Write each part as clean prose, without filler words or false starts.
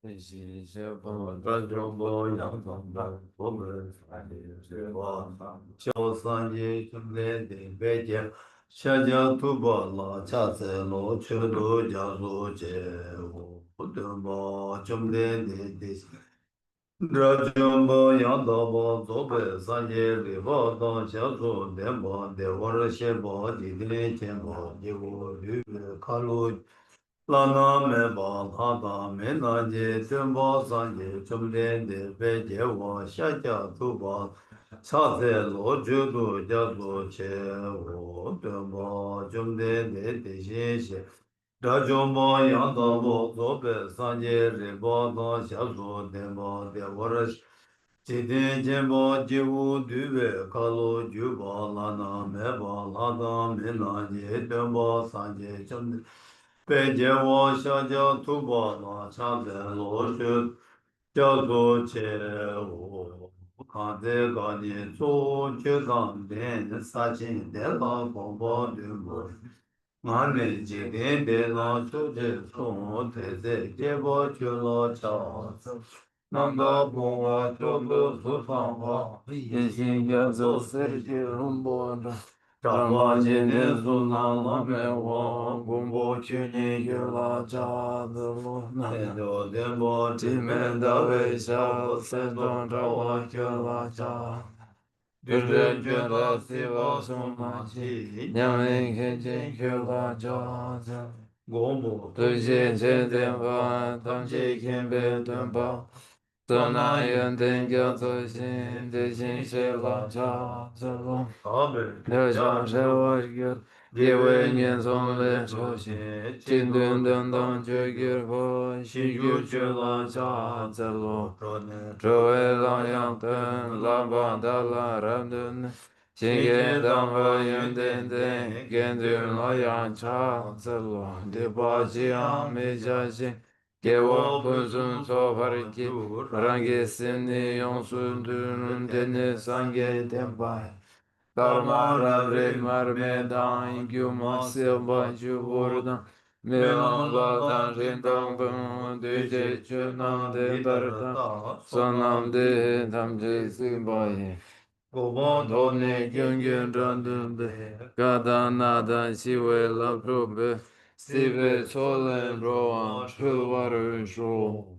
西学佛专中波扬宗班，我们传的是佛法。小三界中来的北京，下江土巴拉恰在罗去罗家罗街，我的妈，中来的。这就不样道吧，左边三界里巴当小说连巴的，我是写巴的的钱巴的，我绿卡路。拉那没巴拉达没那杰，真巴三界中间的北界我下家走吧，差在罗就多家多钱，我的妈中间的信息。这就把杨道部左边三界里巴当下说的巴的，我是今天见把几乎对外卡路就把拉那没把拉达没那杰，真把三界中的。北京我想将土巴拉长在罗水，叫做切我看这个你做就当年杀青的老婆婆的我，俺们今天的那出去送太太，结果去了桥子，难道不我就不是方法？一心要走世界龙波的。张把今天苏南拉面王，公布去年有拉扎的罗南，有点波地面的微笑，山东着我去拉扎。对人觉得西方送马起，两人看见去拉扎的。公布对现前电话，当起天边灯泡。东南远定叫做心，对心是拉扎的罗。留下是我个，因为年从来出现，今天等等就给我西游去了家子路，周围狼羊等，狼把达拉人等，今天当个云等等，跟着老羊叉子路，第八江没家心。给我本尊所发的给，让给心里用顺度的那三个点白。Karma Ravre Marme Dan Gyuma Silva Juburdan Milan Vadan Rindam Bum Duje Chunam De Barda Sonam De Tam Je Simbaye Gobo Done Gyun Gyun Randum De Gada Nada Siwe La Probe Sive Cholen Roan True Water Show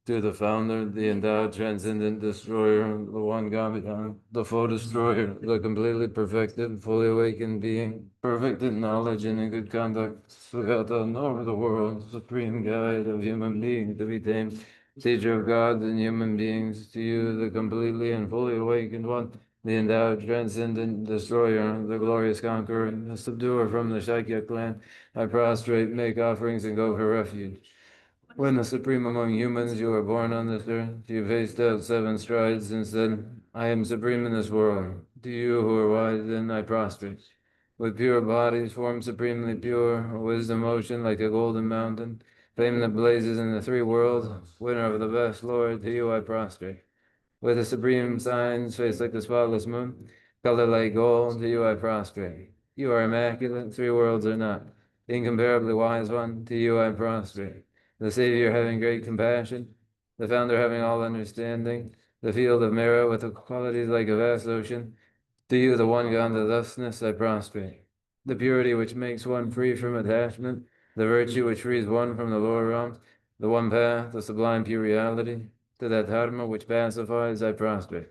to the founder, the endowed, transcendent destroyer, the one God, the full destroyer, the completely perfected, fully awakened being, perfect in knowledge and in good conduct, Sugata over the world, supreme guide of human beings to be tamed, teacher of gods and human beings, to you, the completely and fully awakened one, the endowed, transcendent destroyer, the glorious conqueror, the subduer from the Shakya clan, I prostrate, make offerings, and go for refuge. When the supreme among humans, you were born on this earth, you paced out 7 strides and said, I am supreme in this world. To you who are wise, then I prostrate. With pure bodies, formed supremely pure, wisdom ocean like a golden mountain, fame that blazes in the 3 worlds, winner of the best, Lord, to you I prostrate. With the supreme signs, face like the spotless moon, color like gold, to you I prostrate. You are immaculate, 3 worlds are not. Incomparably wise one, to you I prostrate. The Savior having great compassion, the Founder having all understanding, the field of merit with the qualities like a vast ocean, to you, the one God of thusness, I prostrate. The purity which makes one free from attachment, the virtue which frees one from the lower realms, the one path, the sublime pure reality, to that dharma which pacifies, I prostrate.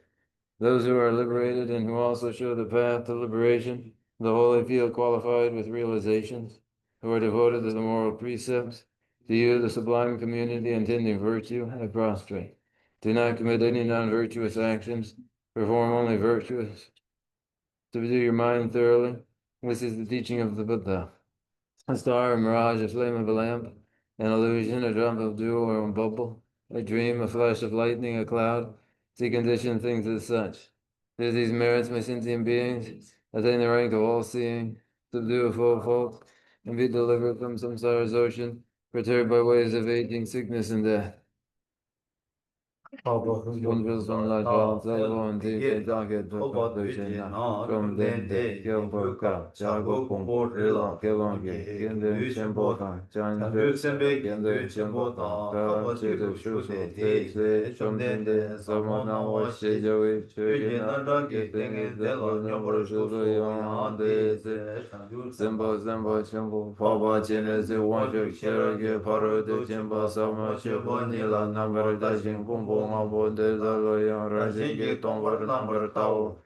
Those who are liberated and who also show the path to liberation, the holy feel qualified with realizations, who are devoted to the moral precepts, to you, the sublime community intending virtue, I prostrate. Do not commit any non-virtuous actions, perform only virtuous. Subdue your mind thoroughly. This is the teaching of the Buddha. A star, a mirage, a flame of a lamp, an illusion, a drop of dew or a bubble, a dream, a flash of lightning, a cloud. See conditioned things as such. Through these merits, my sentient beings attain the rank of all-seeing, subdue a full fault, and be delivered from samsara's ocean, perturbed by waves of aging, sickness, and death. Bùn bùn xuân là trò sẽ luôn thì cái ra cái thực vật từ trên là trong đêm để kêu bờ cả cha có cùng rì lọ kêu lòng kì kiến đến xem bộ thẳng chan rì kiến đến xem bộ thẳng ca chỉ được sư phụ thế thế trong đêm để sao mà nào ở sẽ cho ý chơi cái nào cái tình ý để lo nhau bờ sư phụ yang để xem bộ phá ba trên là sự quan trọng sẽ cái phá rồi để xem bộ sao mà sẽ bộ ni là nằm ở đây trên cùng cùng ngao bộ để ra rồi yang ra trên cái tông vật nằm ở tàu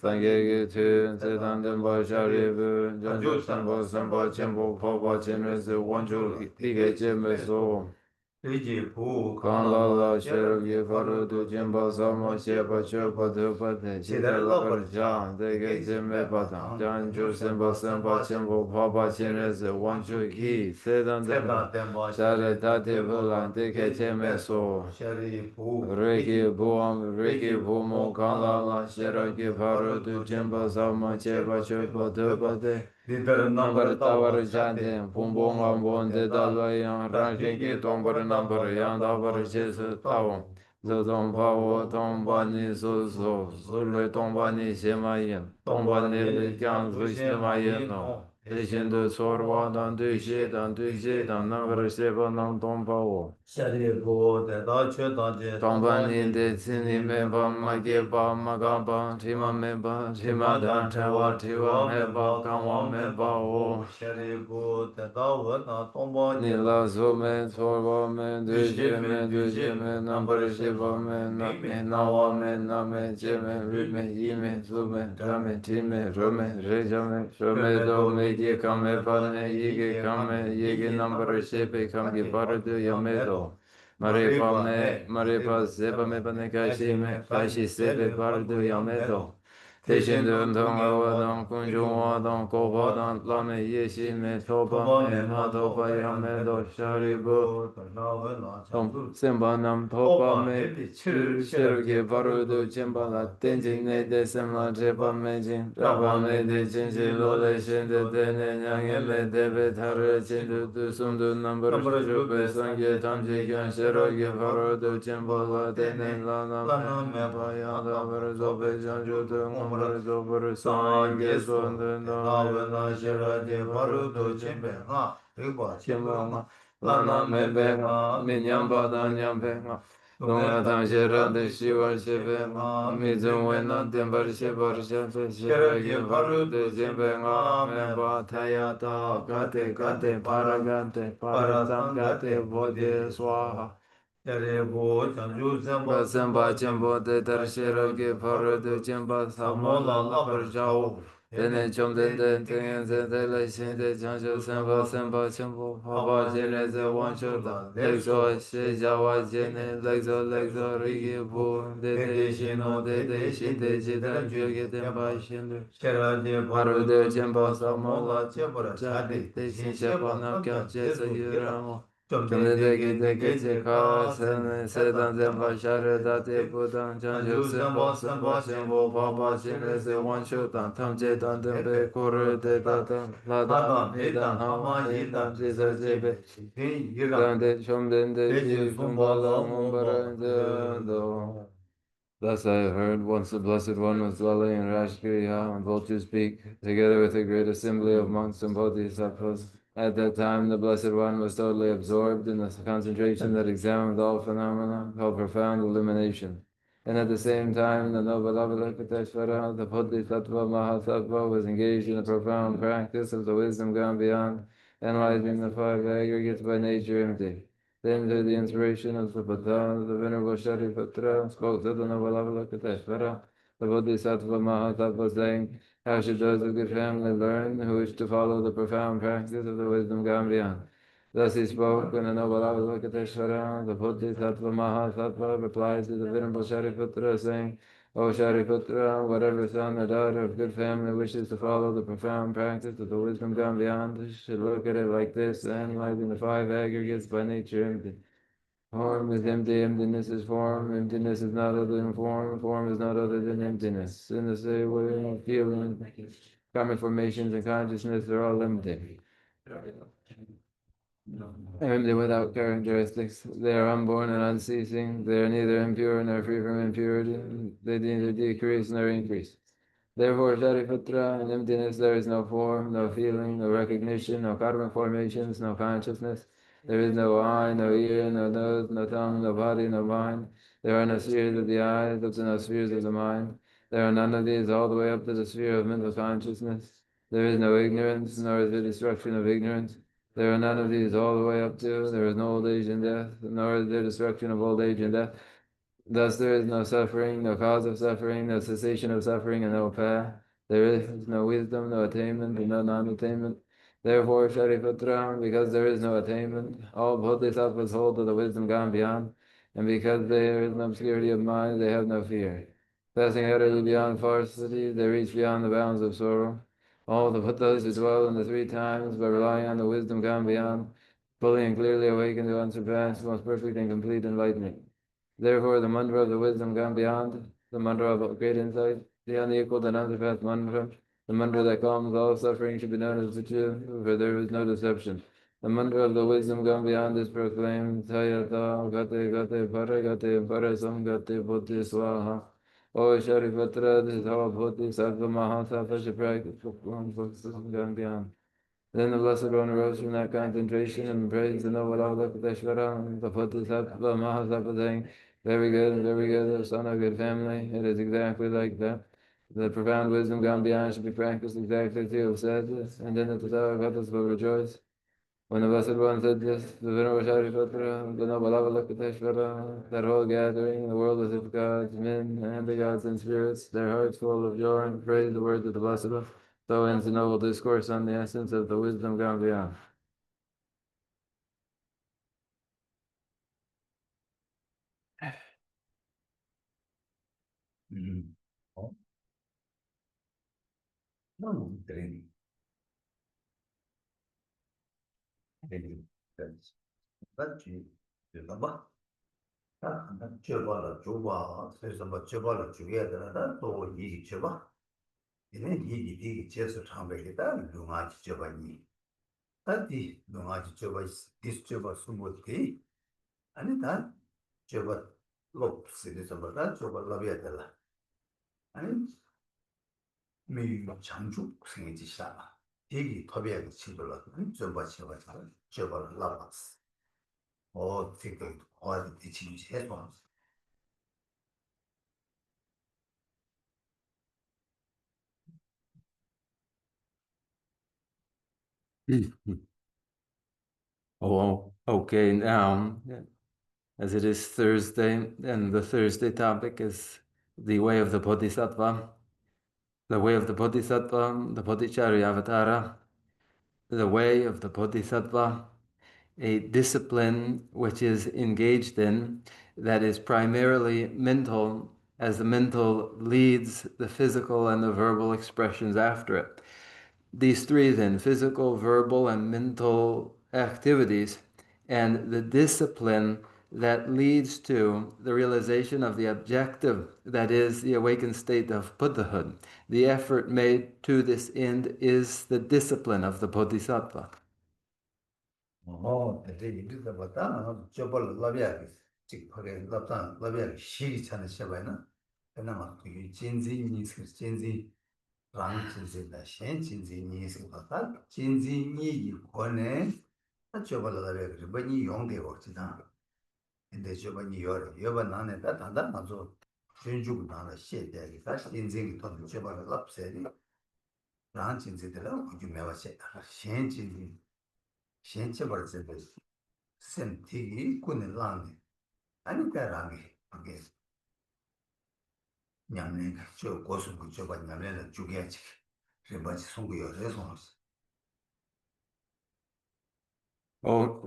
sang cái thứ sẽ đang đến bao giờ đi về chân chú xem bộ trên bộ phá ba trên là sự quan trọng đi cái trên mà số con la la sẽ cái phá rồi để xem bộ sao mà sẽ bắt chước bắt được bắt để chỉ để là bắt chàng để cái trên mà bắt thằng chân chú xem bộ trên bộ phá ba trên là sự quan trọng khi sẽ đang đến sẽ để ta thì vừa làm để cái trên mà số Riki Bumo Kalala Sheraki Parutu Jimba Sama Cheba Chupa Dupate Number Tower Jante Pumbong Ambonde Dalayan Rajiki Tomber Number Yandabar Jesu Tawam Zodom Pao Tombani Suso Zule Tombani Semayan Tombani Likan Vishnamayan no Descendo Sorwa Dan Dushi Dan Dushi Dan Number Seven Nam Tompao Tombani de Sini Meba Magiba Magaba Tima Meba Tima Dan Tawa Tiwa Meba Kawa Meba O Nila Sume Sorwa Me Dushi Me Number Shiva Me Name Nawa Me Name Jime Rime Yime Sume Rame Time Rome Rejame Shome Do Me Yikame Pane Yigi Kame Yigi Number Shipi Kame Baradu Yamedo Maripa Seba me Panekashi me Kashi Sebe Bardu Yamedo. Tishin Dun Tong Awadon Kunju Wadon Kovadan Lame Yeshi me Toba me Matoba Yamedo Sharibu. Simba Nam Toba me Shiruki Barudu Chimbala Tenjin Ne De Semla Jepa Mejin Rapa me De Jinshi Lole Shindu Dene Nyange me Debe Taru Chindu Sundu Number Shupe Sangye Tamji Kyan Shiruki Barudu Chimbala Dene Lana me Payanda Verzo Bejanju Dung Verzo Verso Inge Sundu Navena Shiraki Barudu Chimbala Chimbala Lana me Benga Minyamba Danyambenga Lunga Tang Shira De Shiva Shivenga Mizun Wena Dimbar Shivar Shiva Shiraki Barudu Chimbala Meba Tayata Gate Gate Paragate Paratam Gate Bodhi Swaha Basemba Chimbo De Darshiraki Barudu Chimba Samola Lapar Jau Dene Chom Den Tengen Zendele Shinde Chanshu Semba Chimbo Papa Jene Ze Wanchuda Lexo She Jawa Jene Lexo Rigi Bu Dede Shino Dede Shinde Jidan Jogi Demba Shindu Barudu Chimba Samola Chimbra Chadi Deshin Shepa Nakya Jesa Yuramo Tumidegi degi jika sedan zemba shari dati budan janju simbo shimbo papa shine se wanshu dan tamje dan dembe kuru de datan ladan hidan hama hidan jisa jebe dan de shom den de ji fumbala mumbara do. Thus I heard once the Blessed One was dwelling in Rashtriya on Vulture's Peak, together with a great assembly of monks and bodhisattvas. At that time, the Blessed One was totally absorbed in the concentration that examined all phenomena, called profound illumination. And at the same time, the noble Avalokiteshvara, the Bodhisattva Mahasattva, was engaged in a profound practice of the wisdom gone beyond, analyzing the five aggregates by nature empty. Then, through the inspiration of the Buddha, the Venerable Sharipatra spoke to the noble Avalokiteshvara, the Bodhisattva Mahasattva, saying, how should those of good family learn who wish to follow the profound practice of the wisdom gone beyond? Thus he spoke, and the noble Avalokiteshvara, the Bodhisattva Mahasattva, replied to the Venerable Sharipatra, saying, O Shariputra, whatever son or daughter of good family wishes to follow the profound practice of the wisdom gone beyond should look at it like this, analyzing the five aggregates by nature empty. Form is empty, emptiness is form, emptiness is not other than form, form is not other than emptiness. In the same way, feeling, karmic formations, and consciousness are all empty. Empty without characteristics. They are unborn and unceasing. They are neither impure nor free from impurity. They neither decrease nor increase. Therefore, Shariputra, in emptiness there is no form, no feeling, no recognition, no karma formations, no consciousness. There is no eye, no ear, no nose, no tongue, no body, no mind. There are no spheres of the eyes, up to no spheres of the mind. There are none of these all the way up to the sphere of mental consciousness. There is no ignorance, nor is there destruction of ignorance. There are none of these all the way up to, there is no old age and death, nor is there destruction of old age and death. Thus there is no suffering, no cause of suffering, no cessation of suffering, and no path. There is no wisdom, no attainment, and no non-attainment. Therefore, Shariputra, because there is no attainment, all bodhisattvas hold to the wisdom gone beyond, and because there is no obscurity of mind, they have no fear. Passing utterly beyond falsity, they reach beyond the bounds of sorrow. All the Buddhas who dwell in the three times by relying on the wisdom gone beyond, fully and clearly awaken to unsurpassed, most perfect and complete enlightenment. Therefore, the mantra of the wisdom gone beyond, the mantra of great insight, the unequaled and unsurpassed mantra, the mantra that calms all suffering should be known as the truth, for there is no deception. The mantra of the wisdom gone beyond is proclaimed, Tayata Gate Gate Paragate Parasam Gate Bodhi Swaha. O Sharipatra, this is how a Bodhisattva Mahasattva should practice gone beyond. Then the Blessed One arose from that concentration and praised the noble Avalokiteshvara, the Bodhisattva Mahasattva, saying, very good, the son of a good family. It is exactly like that. The profound wisdom gone beyond should be practiced exactly as you have said, and then the Tathagatas will rejoice. When the Blessed One said this, the Venerable Sharipatra, the noble Avalokiteshvara, that whole gathering, the world is of gods, men, and the gods and spirits, their hearts full of joy, and praise the words of the Blessed One. So ends the noble discourse on the essence of the wisdom gone beyond. 어? 너무 드림, 맞지? 내가 봐. 나 줘봐라, 줘봐. 그래서 뭐 줘봐라, 줘야 되나? 또 얘기 줘봐. 얘는 얘기 제수 참배겠다. 누가지 줘봐니. 다디 누가지 줘봐. 디스 줘봐 숨어디. 아니 다 줘봐. 롭스에서 봐라. 줘봐 라비아 달라. 아니 미 장주 생기지 시작. 얘기 더비하게 친구라. 줘봐 줘봐. 줘봐 라바스. 되게 어디 지금 해서 Oh, okay. Now, as it is Thursday, and the Thursday topic is the way of the Bodhisattva, the way of the Bodhisattva, the Bodhicharya Avatara, the way of the Bodhisattva, a discipline which is engaged in that is primarily mental, as the mental leads the physical and the verbal expressions after it. These three then, physical, verbal, and mental activities, and the discipline that leads to the realization of the objective, that is the awakened state of Buddhahood. The effort made to this end is the discipline of the Bodhisattva. 이제 이리다 봤다. 저벌 라비아기 직하게 랍산 라비아기 시리 차는 셔봐이나. 그나마 그 진진이 진진 랑 진진다. 신 진진이 봤다. 진진이 권에 저벌 라비아기 뭐니 용대 없지다. 근데 저번이 여번 나네 다 단단 맞어. 준주고 나는 시대에 다시 인생이 더 저벌 랍세리. 랑 진진들은 그게 매워세. 신 진진 신체 벌써 센티기 군을 라네 아니 까라게 그게 냠네 저 고수 그 저거 냠네 죽여야지 그래봐지 송구요 그래서 Oh,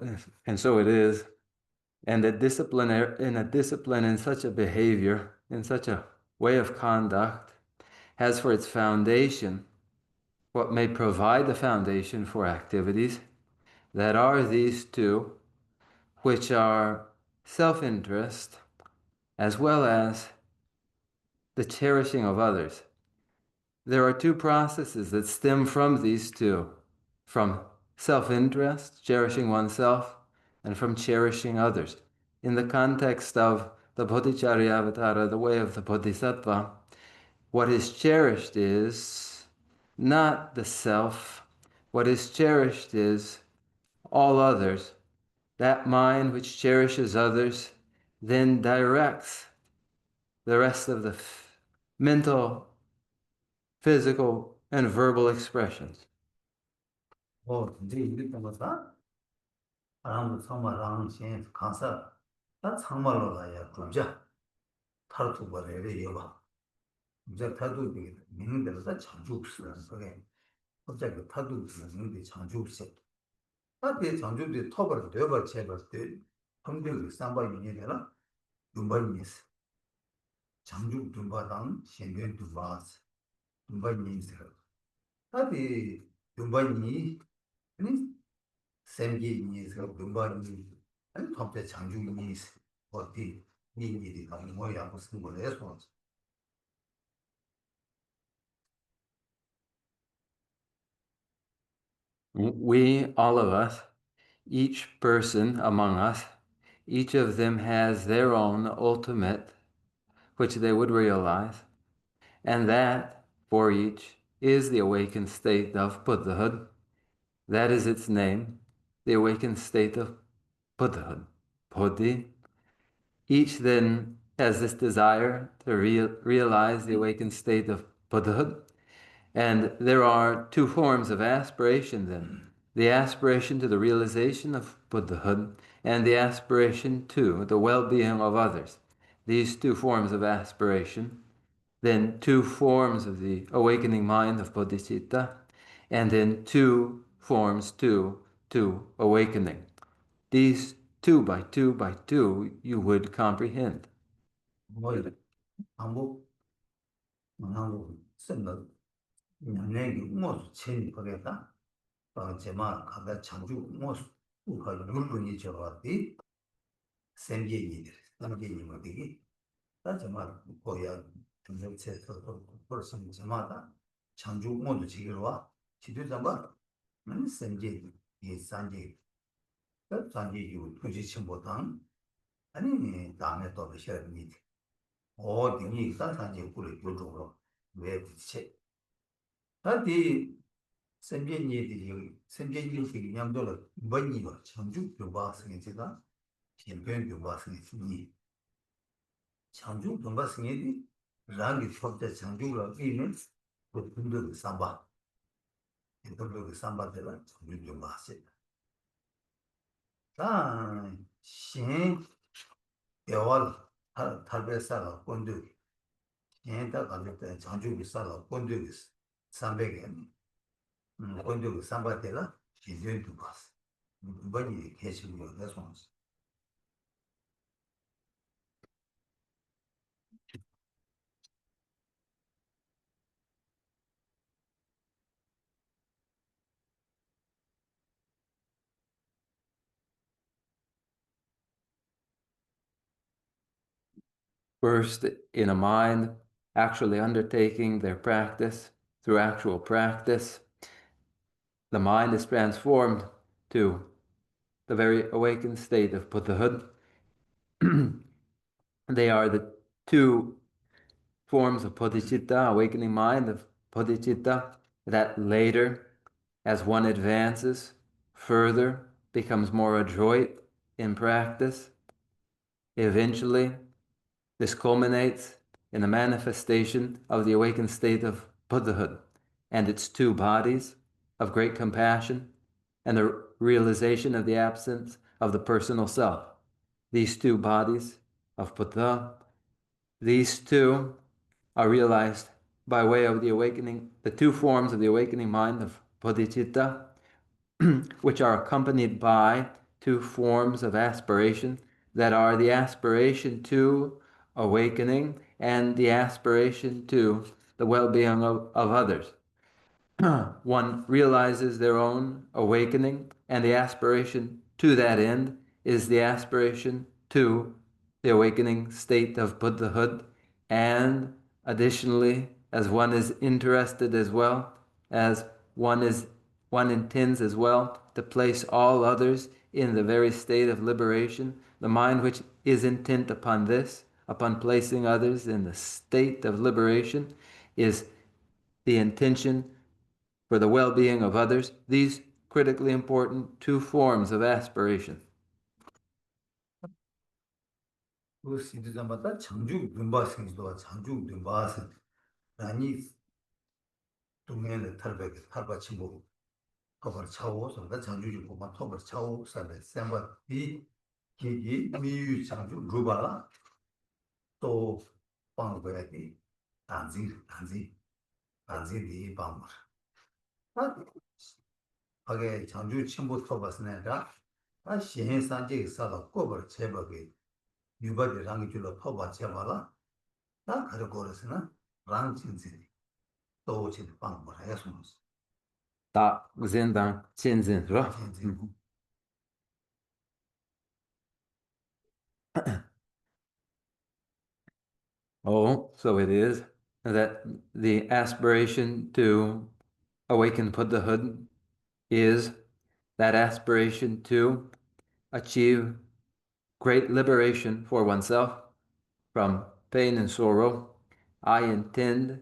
and so it is. And in a discipline in such a behavior, in such a way of conduct, has for its foundation what may provide the foundation for activities that are these two, which are self-interest as well as the cherishing of others. There are two processes that stem from these two, from self-interest, cherishing oneself, and from cherishing others. In the context of the Bodhicharyavatara, the way of the Bodhisattva, what is cherished is not the self. What is cherished is all others. That mind which cherishes others then directs the rest of the mental, physical, and verbal expressions. 이제 이렇게 뭐다? 사람도 상마랑 신 간사 다 상말로 가야 그죠? 타르투 버레를 여봐. 이제 타도 되게 믿는 대로 다 장주스는 그게 갑자기 타도 되는데 장주스. 타대 장주도 터버 되버 제버 때 평균 상바 유니에라 dumbanis 장주 dum바당 신변 dum바스 dumbanis 타대 dum바니 아니 샘기니 dum바니 아니 톱대 장주니 어디 니니디 너무 뭐야 무슨 거래서 We, all of us, each person among us, each of them has their own ultimate, which they would realize, and that, for each, is the awakened state of Buddhahood. That is its name, the awakened state of Buddhahood, Bodhi. Each then has this desire to realize the awakened state of Buddhahood. And there are two forms of aspiration then. The aspiration to the realization of Buddhahood and the aspiration to the well-being of others. These two forms of aspiration, then two forms of the awakening mind of bodhicitta, and then two forms to awakening. These two by two you would comprehend. 뭐야 한국 한국 쓴다 내기 뭐 체니 거겠다 제마 가다 장주 뭐 우가 물론이 저어디 샘게이들 남게이 뭐되기 다 제마 거야 등록체서 벌써 제마다 장주 모두 지기로 와 지도 잡아 아니 샘게이 이 산지 그 산지 유 투지 첨보당 아니 다음에 또 시험이 어디니 산산지 꿀을 요쪽으로 왜 부딪혀 다디 생계니들이 생계니들이 냠돌을 번이고 창주 교과서에 제가 변변 교과서에 있으니 창주 교과서에 랑이 법대 창주가 있는 그 분들 삼바 분들 삼바들 창주 교과서 신 대월 탈배사가 본드 얘다 가질 때 창주 비싸가 본드 300엔 본드 삼바대가 기존 교과서 번이 계시고 그래서 First, in a mind actually undertaking their practice, through actual practice, the mind is transformed to the very awakened state of Buddhahood. They are the two forms of bodhicitta, awakening mind of bodhicitta, that later, as one advances further, becomes more adroit in practice. Eventually, this culminates in the manifestation of the awakened state of Buddhahood and its two bodies of great compassion and the realization of the absence of the personal self. These two bodies of Buddha, these two are realized by way of the awakening, the two forms of the awakening mind of bodhicitta, which are accompanied by two forms of aspiration that are the aspiration to awakening and the aspiration to the well-being of others. One realizes their own awakening, and the aspiration to that end is the aspiration to the awakening state of Buddhahood. And additionally, as one is interested as well, as one intends as well to place all others in the very state of liberation, the mind which is intent upon this, upon placing others in the state of liberation, is the intention for the well-being of others. These critically important two forms of aspiration. 그 시대자마다 장주 눈바생도 장주 눈바생 아니 동네에 탈바 친구 그걸 차오서 나 장주 보고 토벌 차오 살에 샘바 이 기기 미유 장주 루바라 또 방법이 단지 방법 하게 장주 친구 토벌스네가 아 시행산지 사다 꼬벌 제법이 유바디 랑이 줄로 토바 제발라 나 가르고르스나 랑진지 또 지금 방법을 해서 Da Zendang Chinzin, right? Oh, so it is that the aspiration to awaken Buddhahood is that aspiration to achieve great liberation for oneself from pain and sorrow. I intend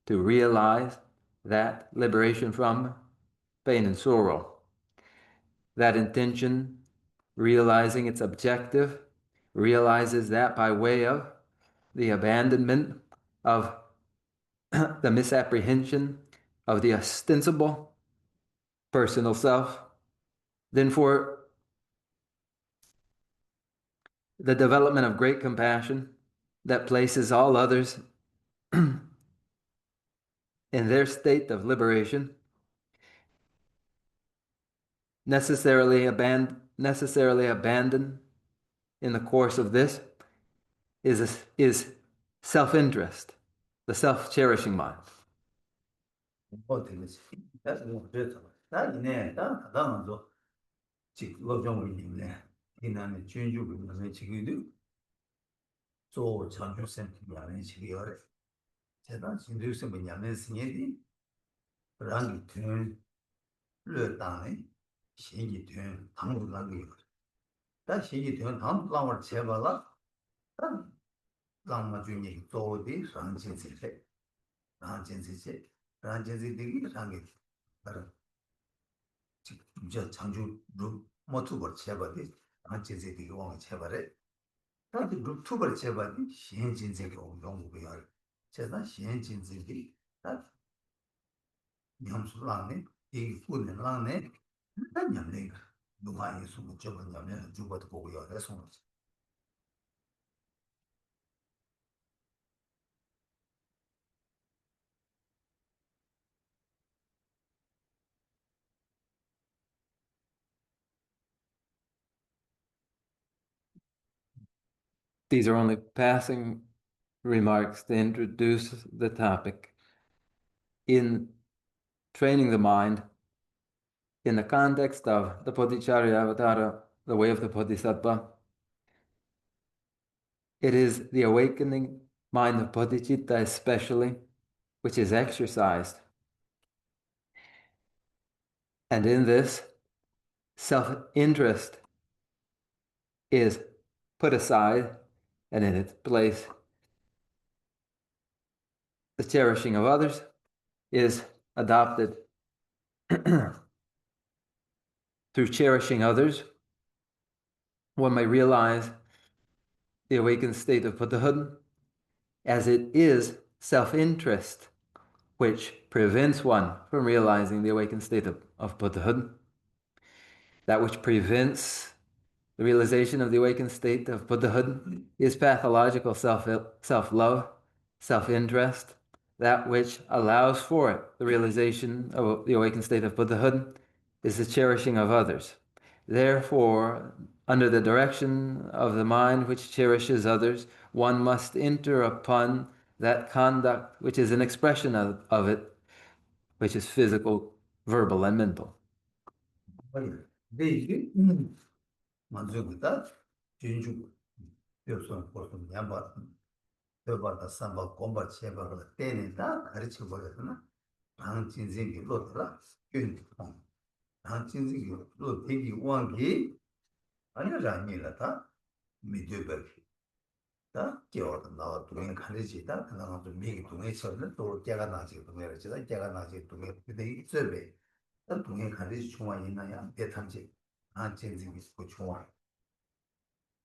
to realize that liberation from pain and sorrow. That intention, realizing its objective, realizes that by way of the abandonment of the misapprehension of the ostensible personal self, then for the development of great compassion that places all others in their state of liberation, necessarily abandon in the course of this is self-interest, the self-cherishing mind. 저 장주 모투버 제바디 안제제디 왕 제바래 다들 루투버 제바디 신진세기 온동부야 제가 신진세기 다 냠술라네 이 군네라네 다 냠네 누가 예수 못 잡았냐면 주바도 보고요 해서 These are only passing remarks to introduce the topic. In training the mind, in the context of the Bodhicharya Avatara, the way of the Bodhisattva, it is the awakening mind of bodhicitta especially, which is exercised. And in this, self-interest is put aside, and in its place, the cherishing of others is adopted. Through cherishing others, one may realize the awakened state of Buddhahood, as it is self-interest which prevents one from realizing the awakened state of Buddhahood. That which prevents the realization of the awakened state of Buddhahood is pathological self-love, self-interest. That which allows for it, the realization of the awakened state of Buddhahood, is the cherishing of others. Therefore, under the direction of the mind which cherishes others, one must enter upon that conduct which is an expression of it, which is physical, verbal, and mental. 만족이다 진주 별선 보통 양바 더바다 삼바 공바 제바가 때နေတာ가르쳐 버렸나 방진생이 로더라 균 방진생이 로 되기 왕기 아니 라니라다 미드베 다 기어도 나와 동행 가르치다 그나마 좀 미기 동행처럼 또 깨가 나지 동행을 깨가 나지 동행 근데 이제베 또 동행 가르치 중앙 있나야 대탐지 아 진짜 있고 중앙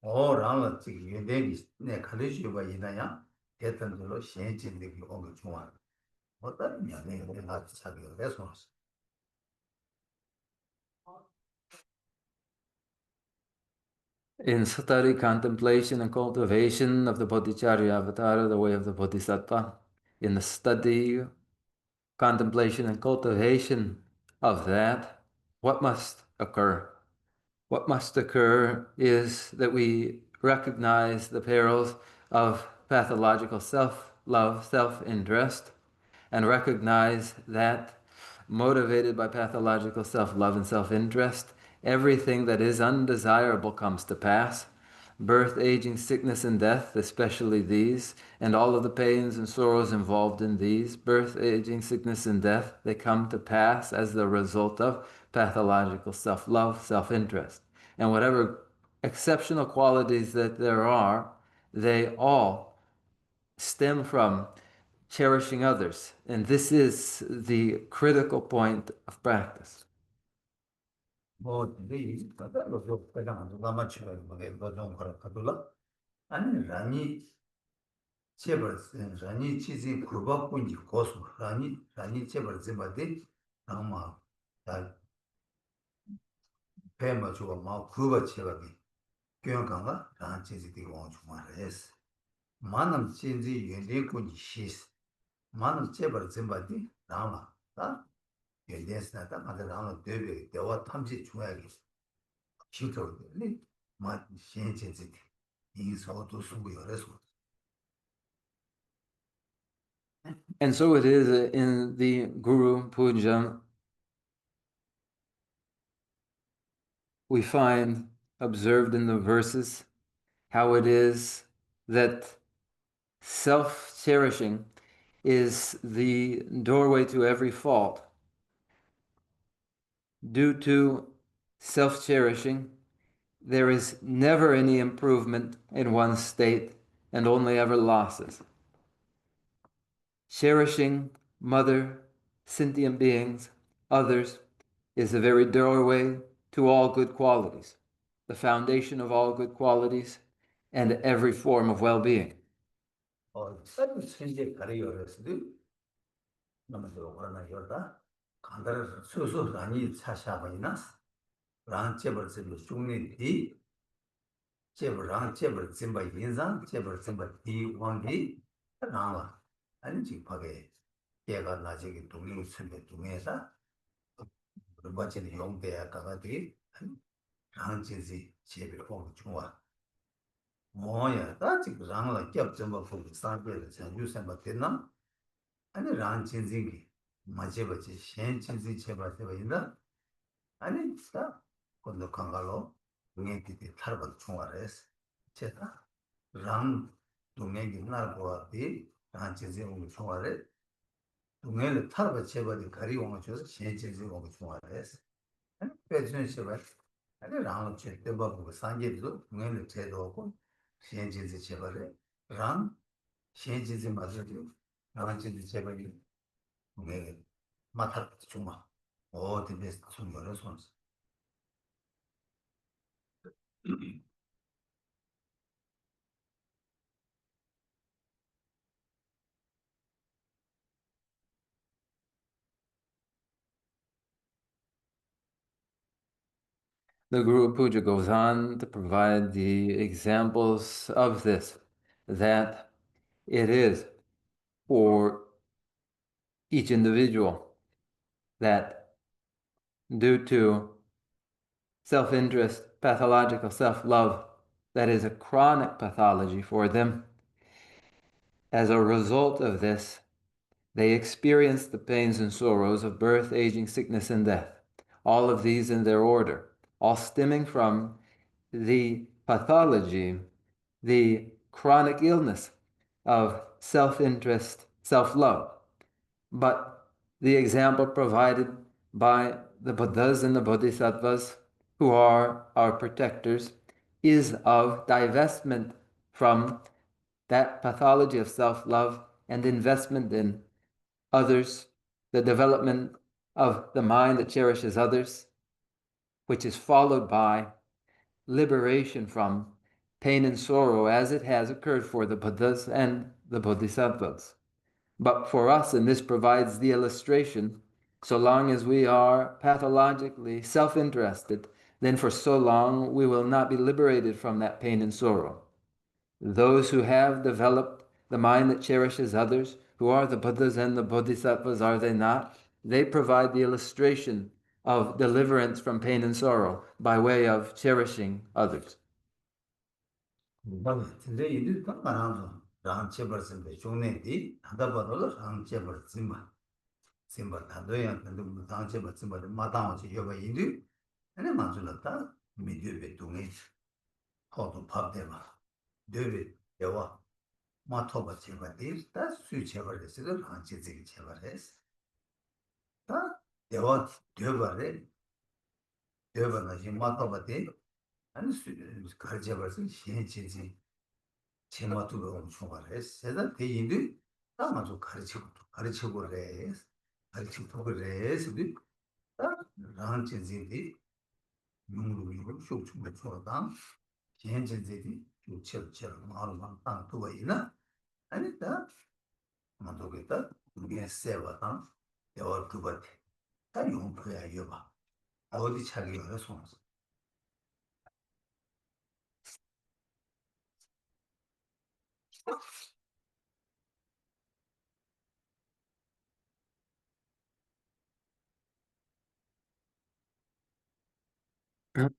라마 지금 연대기 내 가르치 봐 있나야 대탐들로 신진들이 오고 중앙 어떤 면에 내가 자기가 해서 In study, contemplation, and cultivation of the Bodhicharya avatar, the way of the Bodhisattva, in the study, contemplation, and cultivation of that, what must occur? What must occur is that we recognize the perils of pathological self-love, self-interest, and recognize that, motivated by pathological self-love and self-interest, everything that is undesirable comes to pass. Birth, aging, sickness, and death, especially these, and all of the pains and sorrows involved in these, birth, aging, sickness, and death, they come to pass as the result of pathological self-love, self-interest. And whatever exceptional qualities that there are, they all stem from cherishing others. And this is the critical point of practice. 네 그다음에 그냥 누가 맞춰요 뭐 너무 그렇다더라 아니 라니 제벌스 라니 치지 그거뿐이 고수 라니 제벌스 바데 아마 다 배마 주고 막 그거 제법이 교양가가 라 치지 되고 주말에스 만남 진지 연대군이 시스 만남 제벌스 바데 나마 다 연대스나다 맞아 나마 되게 대화 탐지 중요하게 시도를 마 신체지 인서도 쓰고 여래서 And so it is in the Guru Puja, we find observed in the verses how it is that self-cherishing is the doorway to every fault. Due to self-cherishing, there is never any improvement in one's state and only ever losses. Cherishing mother, sentient beings, others, is the very doorway to all good qualities, the foundation of all good qualities, and every form of well-being. 현재 가리어스도 너무도 그러나 여다 간다를 수수 아니 차샤바이나 랑 제벌스도 중립이 제벌랑 제벌 짐바 인상 제벌 짐바 디 왕기 나와 아니 집하게 얘가 나중에 동료 선배 중에서 그거는 용대야 가가지 랑 진지 제별 공 중화 뭐야 다 지금 랑을 겹점을 보고 상대를 전주선 됐나 아니 랑 진지기 맞제버지 신 진지 제발 되어있나 아니 다 건너 강가로 동행기들 탈을 중화를 했어 제가 랑 동행기 날고 랑 진지 오늘 중화를 동행을 탈을 제발이 가리고 줘서 신 진지 오늘 중화를 했어 아니 배준 제발 아니 랑을 제때 보고 상계도 동행을 제도하고 신 진지 제발에 랑 신진지 맞으죠 랑 진지 제발이 네, 맡아 주마. 어디에 숨겨서 손. The Guru Puja goes on to provide the examples of this, that it is for each individual that due to self-interest, pathological self-love, that is a chronic pathology for them. As a result of this, they experience the pains and sorrows of birth, aging, sickness, and death. All of these in their order, all stemming from the pathology, the chronic illness of self-interest, self-love. But the example provided by the Buddhas and the Bodhisattvas, who are our protectors, is of divestment from that pathology of self-love and investment in others, the development of the mind that cherishes others, which is followed by liberation from pain and sorrow as it has occurred for the Buddhas and the Bodhisattvas. But for us, and this provides the illustration, so long as we are pathologically self-interested, then for so long we will not be liberated from that pain and sorrow. Those who have developed the mind that cherishes others, who are the Buddhas and the Bodhisattvas, are they not? They provide the illustration of deliverance from pain and sorrow by way of cherishing others. 근데 이들 깜깜하고 랑 제벌선데 종내디 하다버도 랑 제벌 심바 다도야 근데 랑 제벌 심바 마다오지 여가 인디 아니 만줄었다 미디어베 동에 호도 밥대마 되베 여와 마토바 제벌디 다 수제벌에서 랑 제지 제벌에서 다 여와 되버래 되버나 지 마토바데 아니 수 가르제벌서 신체지 제마도가 엄청 말했어. 세다 대인도 아마도 가르치고 그래. 가르치고 그래. 그래서 랑진진이 용루이고 쇼충을 줘다. 현진진이 요철철 마을만 땅 두고 있나? 아니다. 아마도겠다. 우리의 세와다. 여월 그것 다 용표야 여봐. 어디 차기가 손.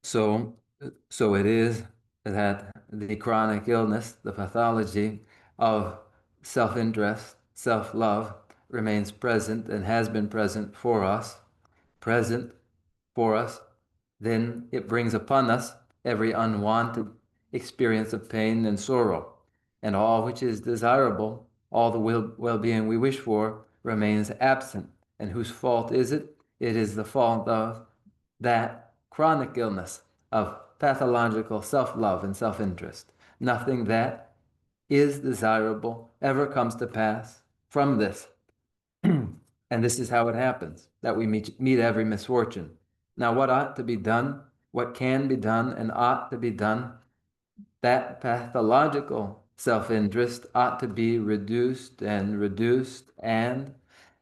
So, so it is that the chronic illness, the pathology of self-interest, self-love, remains present and has been present for us, then it brings upon us every unwanted experience of pain and sorrow, and all which is desirable, all the well-being we wish for, remains absent. And whose fault is it? It is the fault of that chronic illness of pathological self-love and self-interest. Nothing that is desirable ever comes to pass from this. And this is how it happens, that we meet every misfortune. Now, what ought to be done, what can be done and ought to be done, that pathological self-interest ought to be reduced, and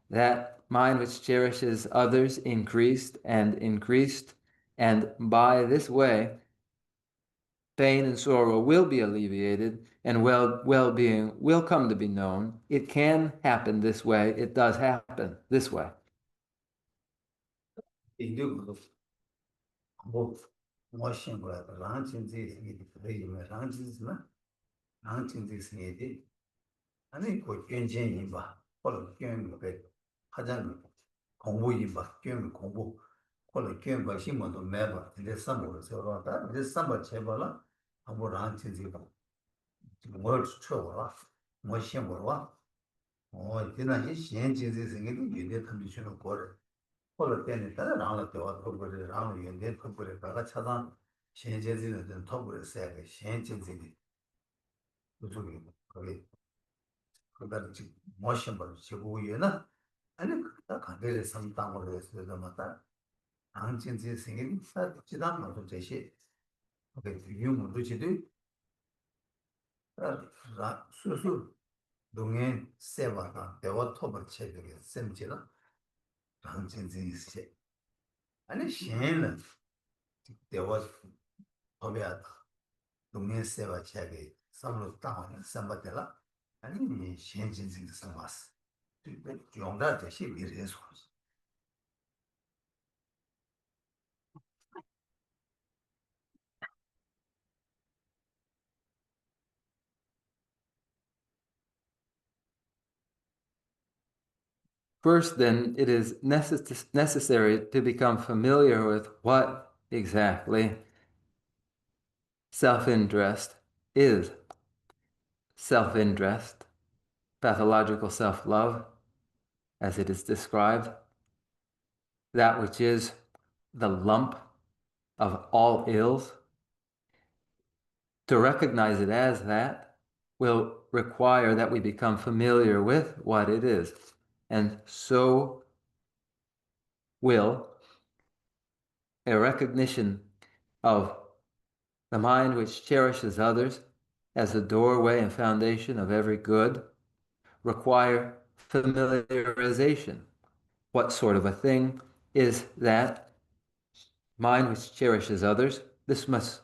that mind which cherishes others increased, and by this way, pain and sorrow will be alleviated, and well-being will come to be known. It can happen this way. It does happen this way. 이도 뭐 머신 거야. 랑진지 이게 그래요. 랑진지나 랑진지 생이지. 아니 그 견진이 봐. 홀로 견게 가장 공부이 봐. 견 공부. 홀로 견 것이면도 매봐. 이제 삼보를 세워라. 이제 삼보 제발라. 한번 랑진지 봐. 지금 뭘 추천하라. 머신 거와. 지난 이 신진지 생이도 이제 탐지는 거를 홀로 때는 다른 나라 때와 토벌을 나는 연대 토벌에 가가 차단 신제지는 토벌에 세게 신제지 그쪽이 거기 그다음 지금 모션 걸 지구에나 아니 그다 간대를 상담을 했어요 맞다 안진지 생긴 사 지단 맞도 제시 그 유무도 지도 라 수수 동에 세바가 대화 토벌 체계에 셈지라 안진지 세 아니 신은 대화 법이야 동네 세바 체계 삼로 땅은 삼바텔라 아니 신진진 삼마스 용다 대시 미래서 First, then, it is necessary to become familiar with what exactly self-interest is. Self-interest, pathological self-love, as it is described, that which is the lump of all ills, to recognize it as that will require that we become familiar with what it is. And so will a recognition of the mind which cherishes others as the doorway and foundation of every good require familiarization. What sort of a thing is that mind which cherishes others? This must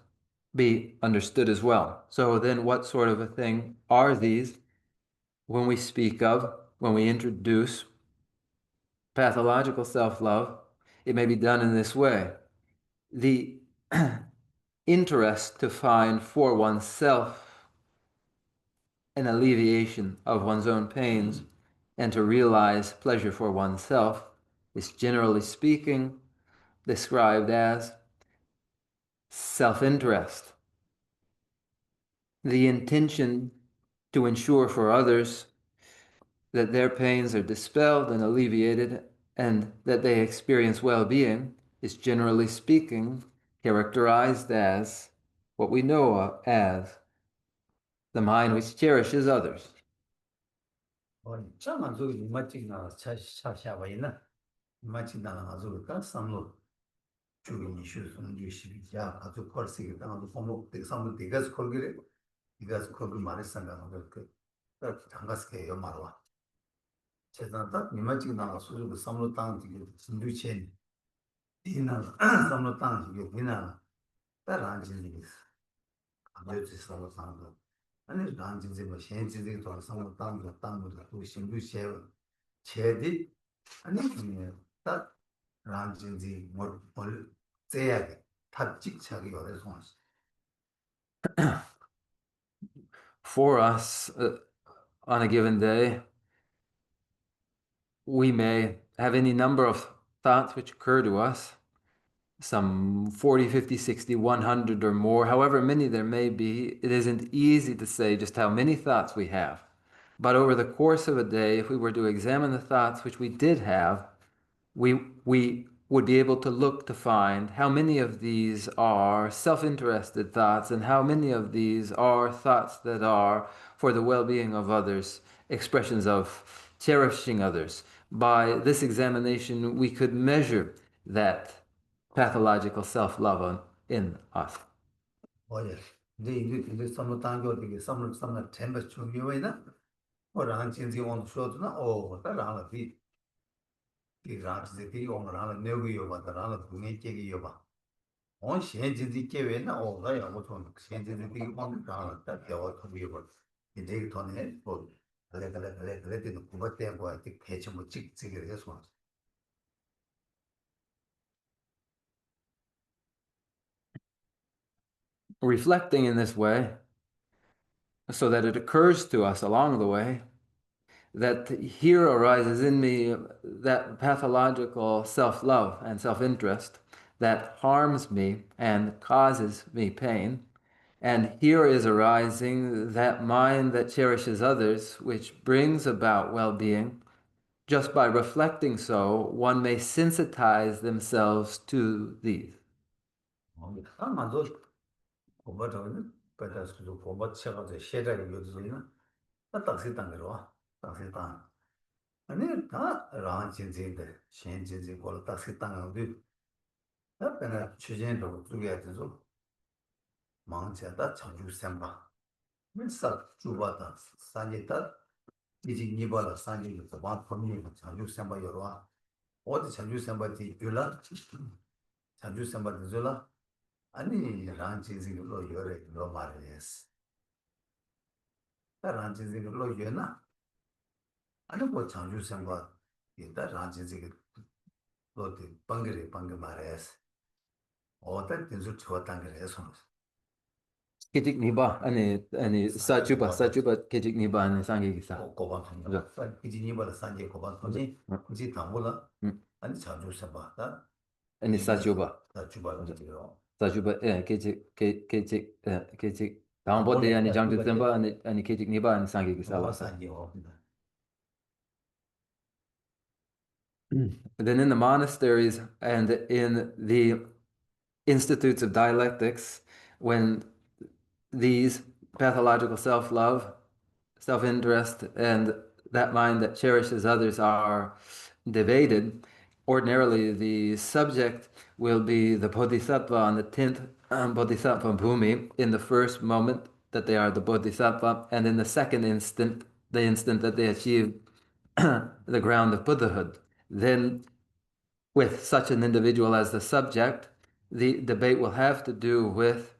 be understood as well. So then what sort of a thing are these when we speak of, when we introduce pathological self-love? It may be done in this way. The interest to find for oneself an alleviation of one's own pains and to realize pleasure for oneself is, generally speaking, described as self-interest. The intention to ensure for others that their pains are dispelled and alleviated and that they experience well-being is, generally speaking, characterized as what we know as the mind which cherishes others. 아니 란진지 뭐 현진지 돈 상무 땅도 땅도 또 신도 셰 체디 아니 딱 란진지 뭘 제야게 탑직차기 어디서 For us, on a given day, we may have any number of thoughts which occur to us, some 40, 50, 60, 100 or more, however many there may be. It isn't easy to say just how many thoughts we have. But over the course of a day, if we were to examine the thoughts which we did have, we would be able to look to find how many of these are self-interested thoughts and how many of these are thoughts that are for the well-being of others, expressions of cherishing others. By this examination, we could measure that pathological self-love in us. Oh yes. The some tango the some temper 중요해나 or 란진지 온 쇼드나 오 따라라 이 라트지 오늘하나 내고요 받아라 공연 계기요 봐. 온 현진지 계획나 오가야 뭐좀 현진지 온 가라 딱 되어 터비요 봐. 이제 돈에 뭐 그래 그때 뭐 대체 뭐 찍찍이 해서 Reflecting in this way, so that it occurs to us along the way that here arises in me that pathological self-love and self-interest that harms me and causes me pain. And here is arising that mind that cherishes others, which brings about well-being. Just by reflecting so, one may sensitize themselves to these. 고바도는 배다스도 고바치가서 셰다를 요즘이나 딱딱시 당으로 딱시 당 아니 다 란진진데 신진진 걸 딱시 당하고 앞에나 추진도 두개 돼서 망치다 자주 셈바 민사 주바다 산이다 이제 니발라 산이도 바 범위 자주 셈바 여러 어디 자주 셈바지 줄라 자주 셈바지 줄라 아니 란진진로 요래 로 말이스 란진진로 요나 아니 뭐 자주 셈바 이다 란진진 로디 방그리 방그 말이스 어떤 뜻을 좋았단 그래서 Kitik niba ani sachuba kitik niba ani sangi gisa. 고반 통자 이진이발 산제 고반 통지 굳이 담보라 아니 자주 셈바다 Ani sachuba. 주발로 되요 Sachuba kitik 당보대 ani 장주 템바 ani kitik niba ani sangi gisa lasa. 산제요 Then in the monasteries and in the institutes of dialectics, when these pathological self-love, self-interest, and that mind that cherishes others are debated, ordinarily the subject will be the Bodhisattva on the 10th Bodhisattva Bhumi in the first moment that they are the Bodhisattva, and in the second instant, the instant that they achieve the ground of Buddhahood. Then, with such an individual as the subject, the debate will have to do with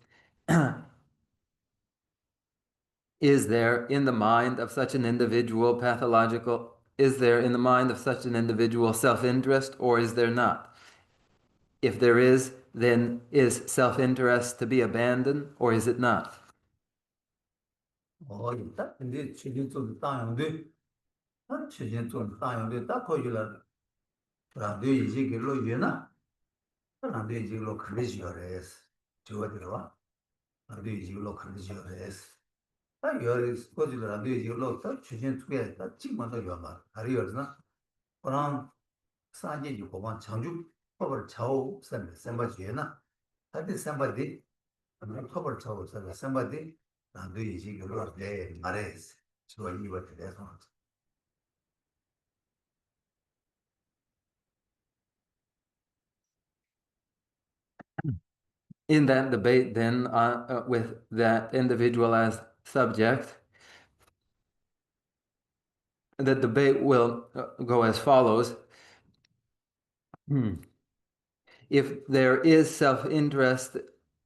is there in the mind of such an individual pathological, is there in the mind of such an individual self-interest, or is there not? If there is, then is self-interest to be abandoned, or is it not? 있다. 근데 최진적으로 땅인데, 최진적으로 땅인데 딱 거기라. 라도 이제 길로 유나. 라도 이제 길로 그러지요레스. 저거들와. 라도 이제 길로 그러지요레스. 다 열이 거기라 라도 이제 길로 딱 최진 투게 딱 찍만도 요마. 다리여나. 그럼 산지 요거만 장주 법을 좌우 선바지에나. 다들 선바디 법을 좌우 선바디 라도 이제 길로 내 말에스. 저 이거 돼서 In that debate, then, with that individual as subject, the debate will go as follows. If there is self-interest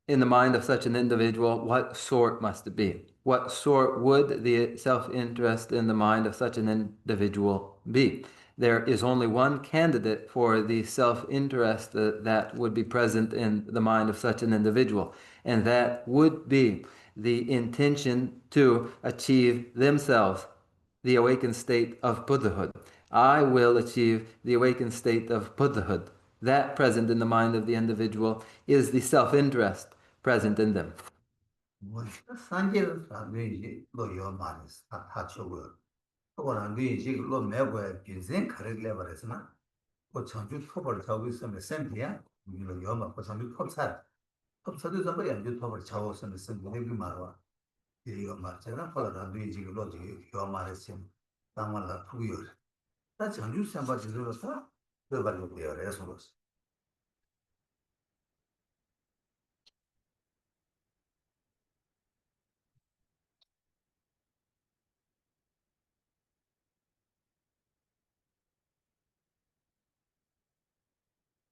in the mind of such an individual, what sort must it be? What sort would the self-interest in the mind of such an individual be? There is only one candidate for the self-interest that would be present in the mind of such an individual, and that would be the intention to achieve themselves the awakened state of Buddhahood. I will achieve the awakened state of Buddhahood. That present in the mind of the individual is the self-interest present in them. 뭐 산지를 사는지 로요 말이스 다 쳐고 그거는 이제 로 매고 인생 가르려 버렸으나 그 전주 토벌 자고 있으면 샘피야 이거 요마 그 전주 톱살 톱살도 좀 버려 이제 토벌 자고 있으면 샘피 말와 이거 말잖아 그거는 이제 로지 요 말했지 당말라 투요 다 전주 샘바 지르서 그 발로 되어 그래서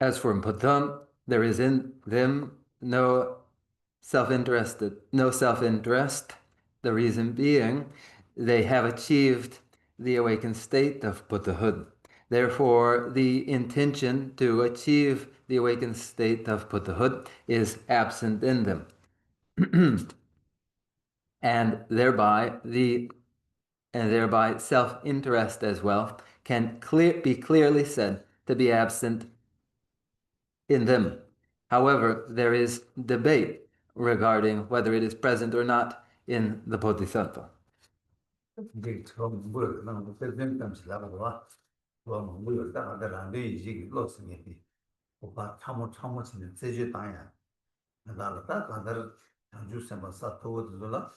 As for Buddha, there is in them no self-interest. The reason being, they have achieved the awakened state of Buddhahood. Therefore, the intention to achieve the awakened state of Buddhahood is absent in them. and thereby self-interest as well can be clearly said to be absent in them. However, there is debate regarding whether it is present or not in the Bodhisattva. 이제 처음 뭐 나는 그때는 지나가다가 뭐 뭐를 따라다는데 이제 로스니 오빠 참모 치는 제주 땅이야. 나를 딱 가다를 장주 셈바 사토도라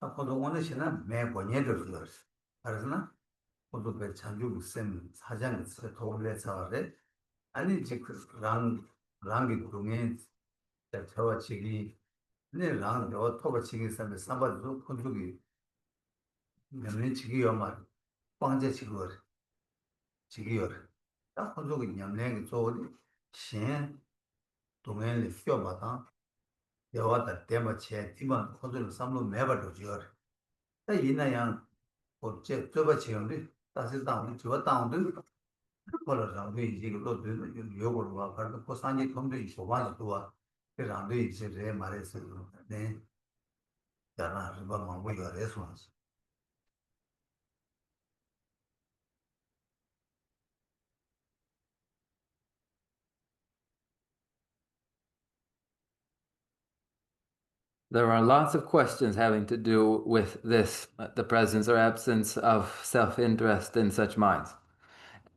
아까도 오늘 시나 매 번예를 들었어. 알았나? 모두 그 장주 셈 사장 도움을 해서래. 아니 지금 랑기 동에 저와 지기 네랑 저 토바치기 셈에 삼바도 컨트롤이 냠네 지기요 말 빵제 지기요 지기요 딱 컨트롤이 냠네 저어디 신 동행을 쉬어봐다 여와다 데마체 팀만 컨트롤 삼로 매버도 지어 다 이나양 어째 저거 지는데 다시 다운 저 다운도 콜어랑 왜 이제 로도 요거로 와 가지고 고산이 검도 있고 와도 와 그래서 이제 제 말해서 네 자나 그거만 보여 레스원스 There are lots of questions having to do with this, the presence or absence of self-interest in such minds.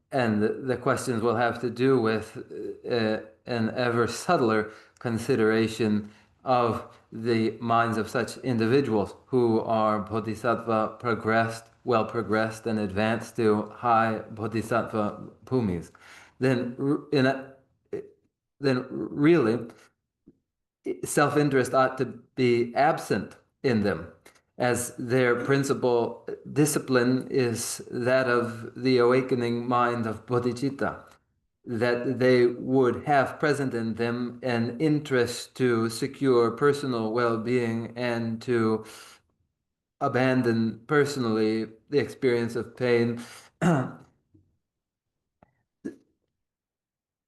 And the questions will have to do with an ever subtler consideration of the minds of such individuals who are Bodhisattva progressed, well progressed, and advanced to high Bodhisattva bhumis, then really self-interest ought to be absent in them, as their principal discipline is that of the awakening mind of bodhicitta, that they would have present in them an interest to secure personal well-being and to abandon personally the experience of pain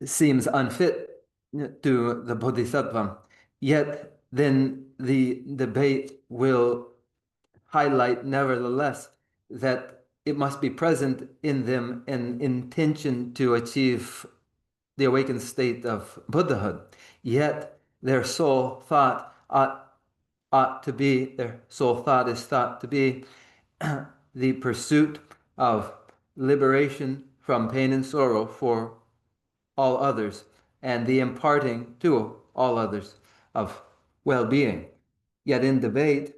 seems unfit to the bodhisattva. Yet then the debate will highlight nevertheless that it must be present in them an intention to achieve the awakened state of Buddhahood. Yet their sole thought ought to be, their sole thought is thought to be the pursuit of liberation from pain and sorrow for all others, and the imparting to all others of well-being. Yet in debate,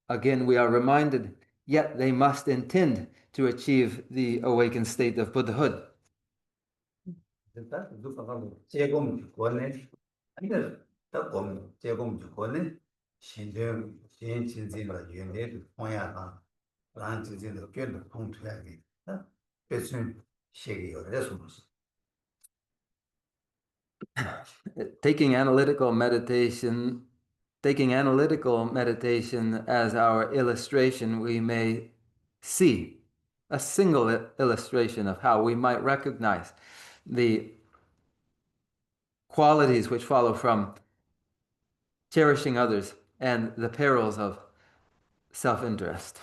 again, we are reminded, yet they must intend to achieve the awakened state of Buddhahood. Taking analytical meditation as our illustration, we may see a single illustration of how we might recognize the qualities which follow from cherishing others and the perils of self-interest.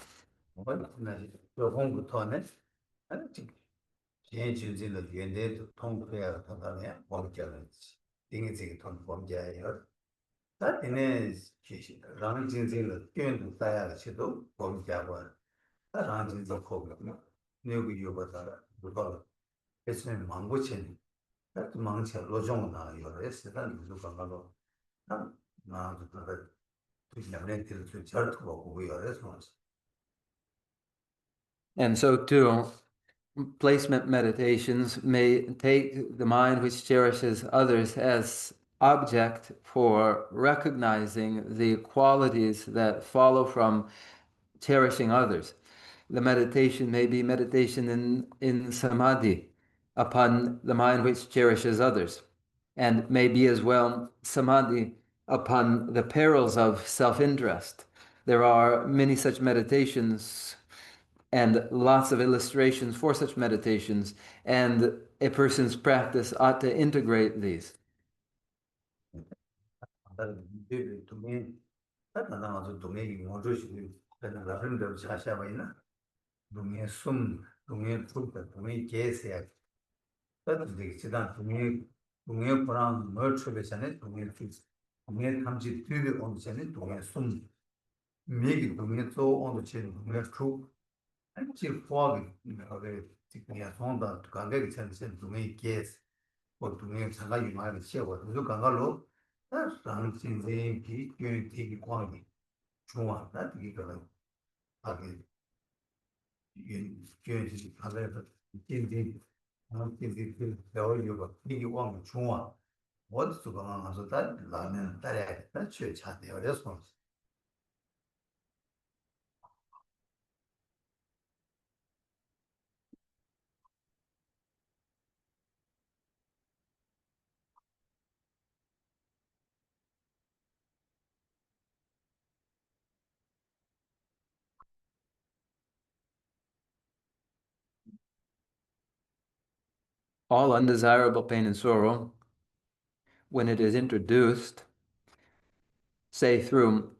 And so too, placement meditations may take the mind which cherishes others as object for recognizing the qualities that follow from cherishing others. The meditation may be meditation in samadhi upon the mind which cherishes others, and may be as well samadhi upon the perils of self-interest. There are many such meditations and lots of illustrations for such meditations, and a person's practice ought to integrate these. All undesirable pain and sorrow, when it is introduced, say through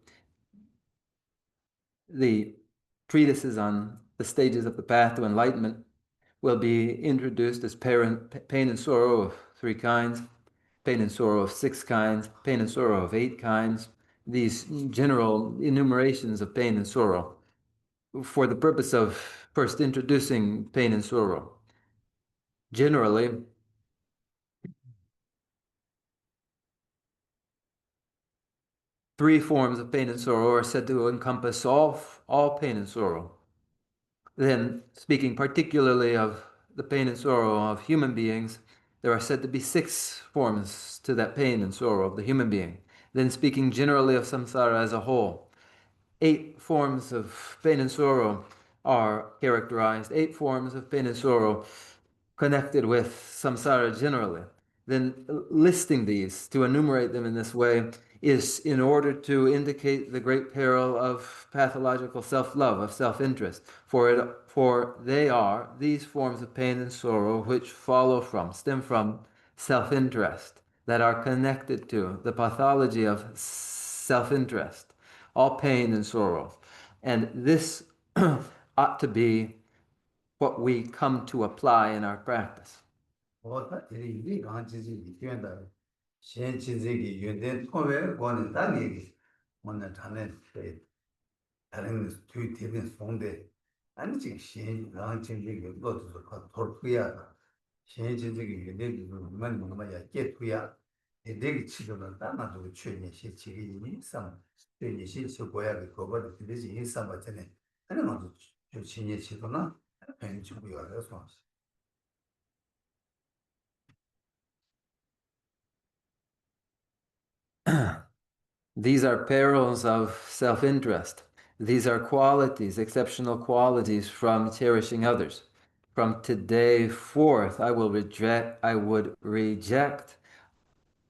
the treatises on the stages of the path to enlightenment, will be introduced as pain and sorrow of 3 kinds, pain and sorrow of 6 kinds, pain and sorrow of 8 kinds, these general enumerations of pain and sorrow, for the purpose of first introducing pain and sorrow. Generally, three forms of pain and sorrow are said to encompass all pain and sorrow. Then, speaking particularly of the pain and sorrow of human beings, there are said to be six forms to that pain and sorrow of the human being. Then, speaking generally of samsara as a whole, 8 forms of pain and sorrow are characterized, 8 forms of pain and sorrow connected with samsara generally. Then listing these, to enumerate them in this way, is in order to indicate the great peril of pathological self-love, of self-interest. For they are these forms of pain and sorrow which stem from self-interest, that are connected to the pathology of self-interest, all pain and sorrow. And this ought to be what we come to apply in our practice. These are perils of self-interest. These are qualities, exceptional qualities from cherishing others. From today forth, I would reject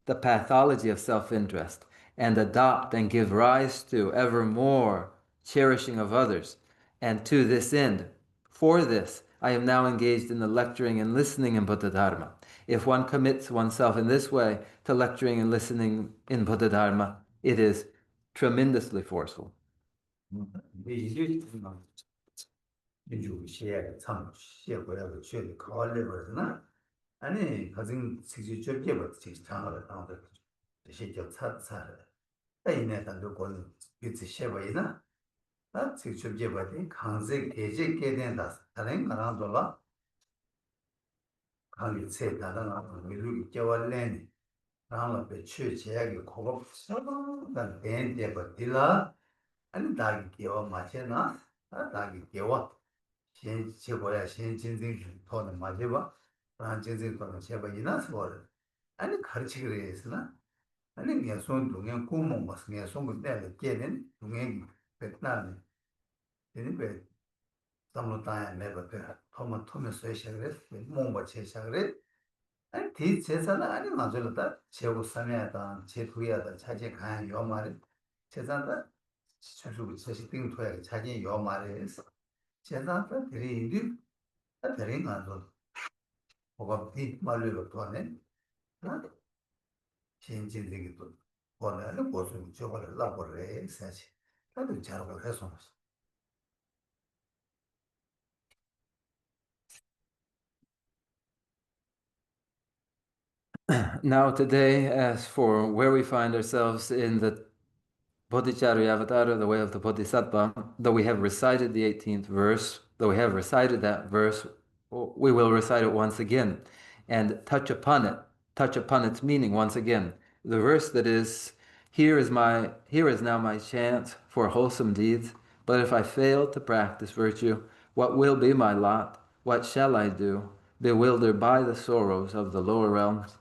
the pathology of self-interest and adopt and give rise to ever more cherishing of others. And to this end, for this, I am now engaged in the lecturing and listening in Buddha Dharma. If one commits oneself in this way to lecturing and listening in Buddha Dharma, it is tremendously forceful. 아니 가진 직접 접게 직접 장을 나오다 직접 차차를 이내단도 권 비트 쉐바이나 아 직접 접게 강제 계제게 된다 다른 거랑 돌아 강이 세다나 미루 겨월내니 나는 배추 제약이 고급 서ban 된데 버딜라 아니 다기 겨워 마셔나 아 다기 겨워 신 제거야 신 진생 돈은 맞아 진생권을 제발이나 서를 아니 가르치기로 했으나 아니 그냥 손 동행 구멍 무슨 그냥 손을 떼는 깨는 동행이 베트남에 되는 게 담로다에 내가 그 토마 소시를 뭔가 제시하래 아니 뒤 제사나 아니 맞을다 제고 삼야다 제후야다 자제 간 요말에 제사다 수수 제시 띵토야 자제 요말에 제사다 드리인디 드린 가서 뭐가 비 말로 도네 신진되기도 원하는 것을 저거를 라보래 사실 다들 잘하고 해서 Now today, as for where we find ourselves in the Bodhicharya Avatara, the way of the Bodhisattva, though we have recited the 18th verse, though we have recited that verse, we will recite it once again and touch upon its meaning once again. The verse that is, here is now my chance for wholesome deeds, but if I fail to practice virtue, what will be my lot? What shall I do? Bewildered by the sorrows of the lower realms.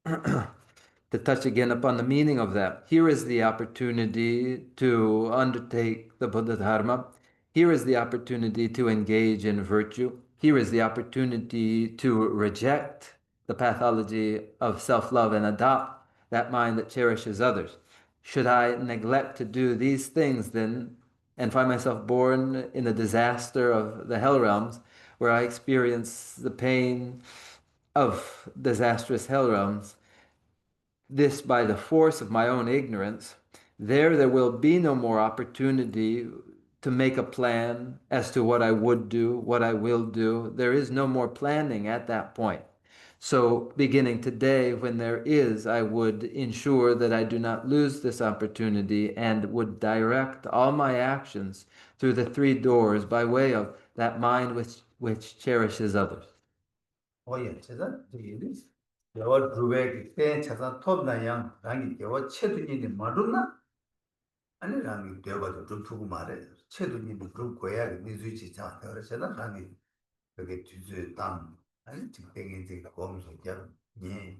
To touch again upon the meaning of that. Here is the opportunity to undertake the Buddha Dharma. Here is the opportunity to engage in virtue. Here is the opportunity to reject the pathology of self-love and adopt that mind that cherishes others. Should I neglect to do these things then and find myself born in the disaster of the hell realms where I experience the pain of disastrous hell realms, this by the force of my own ignorance, there will be no more opportunity to make a plan as to what I would do, what I will do. There is no more planning at that point. So beginning today, when there is, I would ensure that I do not lose this opportunity and would direct all my actions through the 3 doors by way of that mind which cherishes others. 제가 저기 여월 두백 때 제가 톱나 양 당이 개와 체득이 마루나 아니 랑이 되어봐도 좀 두고 말해. 채도님이 그 고야 미주지 자. 그래서 랑이 그게 뒤에 담 아니 직행이 이제 거기서 그냥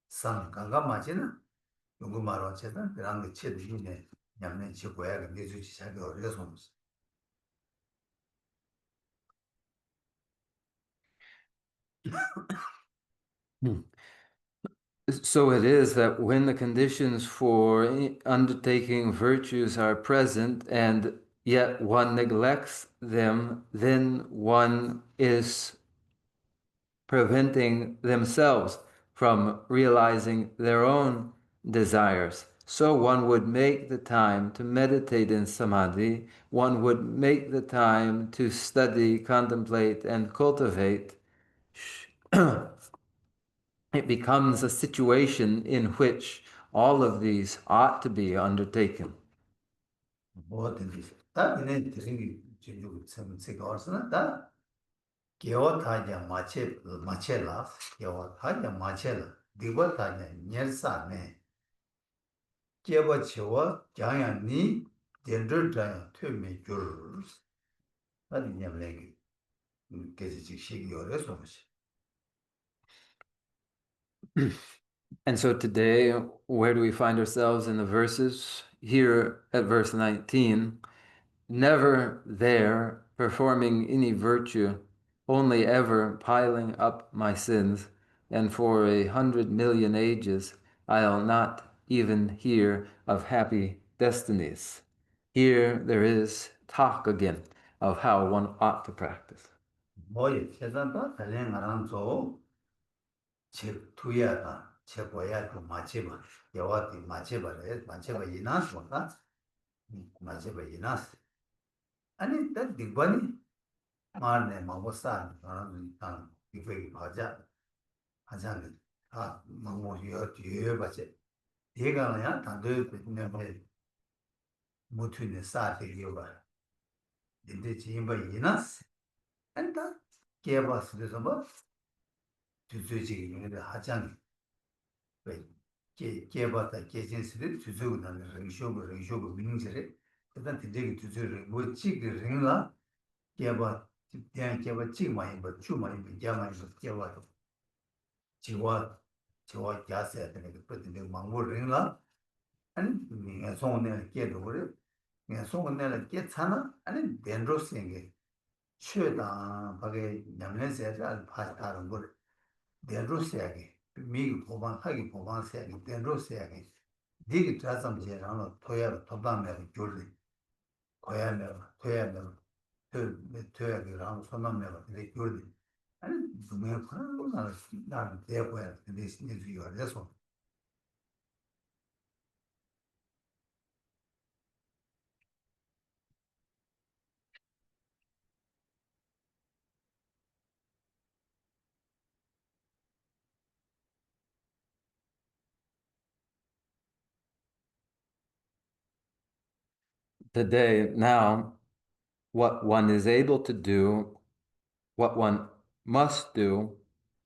상 강감하지는 누구 말로 채다 랑이 채도님이 냠내 지 고야 미주지 자가 어려서 Hmm. So it is that when the conditions for undertaking virtues are present and yet one neglects them, then one is preventing themselves from realizing their own desires. So one would make the time to meditate in samadhi, one would make the time to study, contemplate, and cultivate. It becomes a situation in which all of these ought to be undertaken. 뭐든지 다 그냥 드링이 주고 세가 얼스나 다 개와타냐 마체라 개와타냐 마체라 디버타냐 녀사네 개버치와 장야니 덴들다 퇴미 줄 아니 냠랭이 계속 시기 어려서 And so today, where do we find ourselves in the verses? Here at verse 19, never there performing any virtue, only ever piling up my sins, and for 100 million ages I'll not even hear of happy destinies. Here there is talk again of how one ought to practice. 뭐에 세상도 달랭하랑서 제 투야다 제 보야 그 마치바 여와디 마치바래 마치바 이나스가 마치바 이나스 아니 딱 디바니 말네 마고산 아 이거이 맞아 하자는 아 뭐요 뒤에 봐지 얘가야 단도 그냥 못히네 사대요 봐 근데 지금 봐 이나스 안다 개바스에서 뭐 주주지 이게 하자는 왜 개바다 개진스를 주주고 나는 링쇼고 민지를 일단 되게 주주를 뭐 찍을 링라 개바 그냥 개바 찍마이 뭐 주마이 뭐 야마이 뭐 개바 지와 야세 되는 그 뜻인데 망고 링라 아니 내가 손에 깨도 그래 내가 손에 깨 차나 아니 덴로스인게 최다 밖에 냠내세가 파스타는 걸 덴로스야게 미 보방하기 보방세야게 덴로스야게 디기 자sam제라는 토야 토담에 줄리 고야면 토야면 토야게랑 손남매가 되게 줄리 아니 누구야 그런 나는 대고야 근데 이제 그래서 Today, now, what one is able to do, what one must do,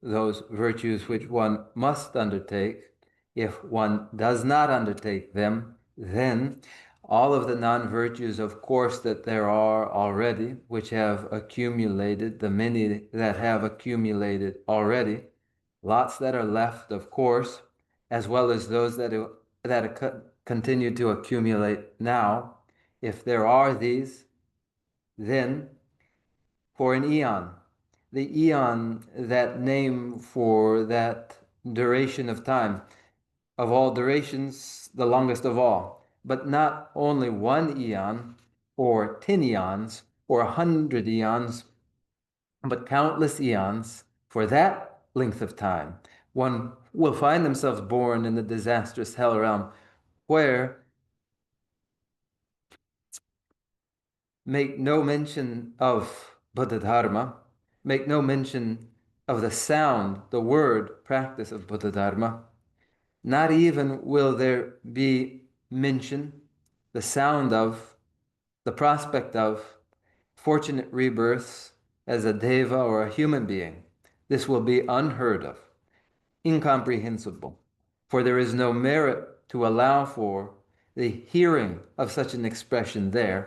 those virtues which one must undertake. If one does not undertake them, then all of the non-virtues, of course, that there are already, which have accumulated, the many that have accumulated already, lots that are left, of course, as well as those that continue to accumulate now. If there are these, then for an eon, the eon, that name for that duration of time, of all durations, the longest of all, but not only one eon or 10 eons or 100 eons, but countless eons. For that length of time, one will find themselves born in the disastrous hell realm, where make no mention of Bodhidharma, make no mention of the sound, the word practice of Bodhidharma. Not even will there be mention, the sound of, the prospect of fortunate rebirths as a deva or a human being. This will be unheard of, incomprehensible, for there is no merit to allow for the hearing of such an expression there,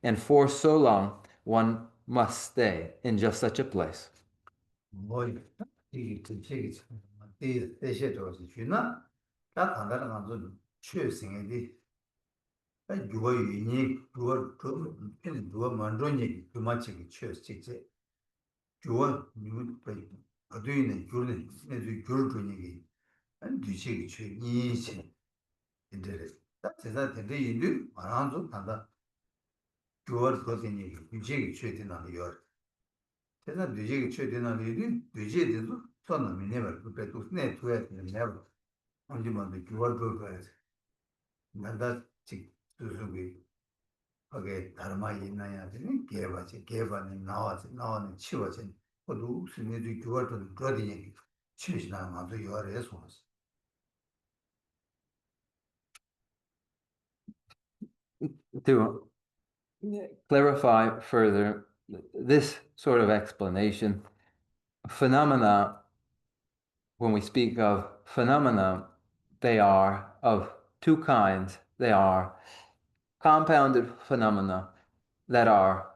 and for so long one must stay in just such a place. 뭐 이 책이 이 대세도서 주나 다 단단한 간도 최생의 유어 유니 유어 그 유어 만존이 그 마치 최식제 유어 유 어디는 유는 내주 교르주니 안 뒤식이 최이시 인터레스 다 제가 된데 인도 말한도 단다 유어 거기니 뒤식이 최되는 요 제가 뒤식이 최되는 일이 뒤지에도 손은 미네버 그래도 내 투에 내버 언제만도 유어 거기에 난다 직 수수비 거기에 다르마 있나야 되니 개바는 나와는 치워진 모두 스미도 유어도 그러더니 치우시나 가서 유어에서 To clarify further this sort of explanation, phenomena, when we speak of phenomena, they are of two kinds. They are compounded phenomena that are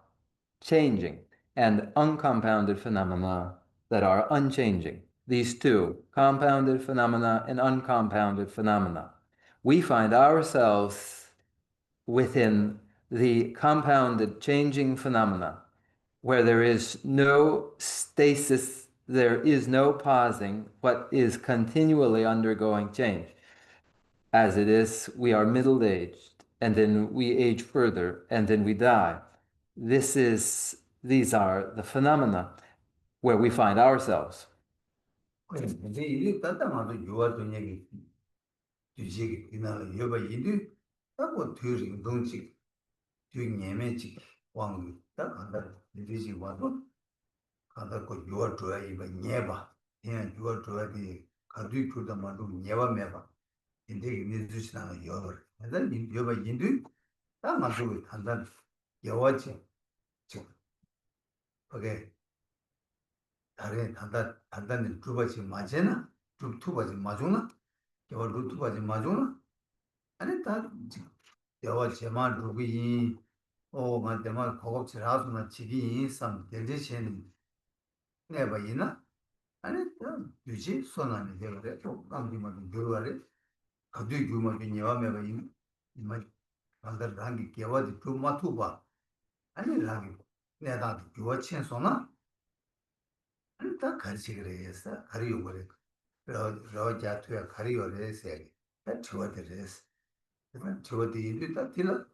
changing and uncompounded phenomena that are unchanging. These two, compounded phenomena and uncompounded phenomena. We find ourselves within the compounded changing phenomena where there is no stasis, there is no pausing, but is continually undergoing change. As it is, we are middle-aged, and then we age further, and then we die. These are the phenomena where we find ourselves. 근데 이게 따뜻하면 유어도 얘기 뒤지기 이날 여봐 이도 하고 뒤를 동치 뒤에매지 왕 딱한다 뒤지 와도 가다 거 유어 줘야 이거 녀봐 그냥 유어 줘야지 가도 그다 말도 녀봐 매봐 근데 이제 주시나 유어 내가 여봐 인도 딱 맞고 한다 여와지 지금 그게 다른 단단히 두 번씩 맞잖아 두 번씩 맞으나 여와 두 번씩 맞으나 아니 다 여와 제만 누구이 맞대만 고급질 하수나 지기 인상 대대체는 내가 이나 아니 유지 손안에 되거든 또 남기만 들어와래 가도 규모가 녀와매가 이만 반달 한게 개와지 좀 맞투봐 아니 라기 내가 교와 천소나 아니 다 가르치 그래서 가리요 그래 로자투야 가리요 그래서 다 좋아들었어 그러면 저것도 일이 다 틀어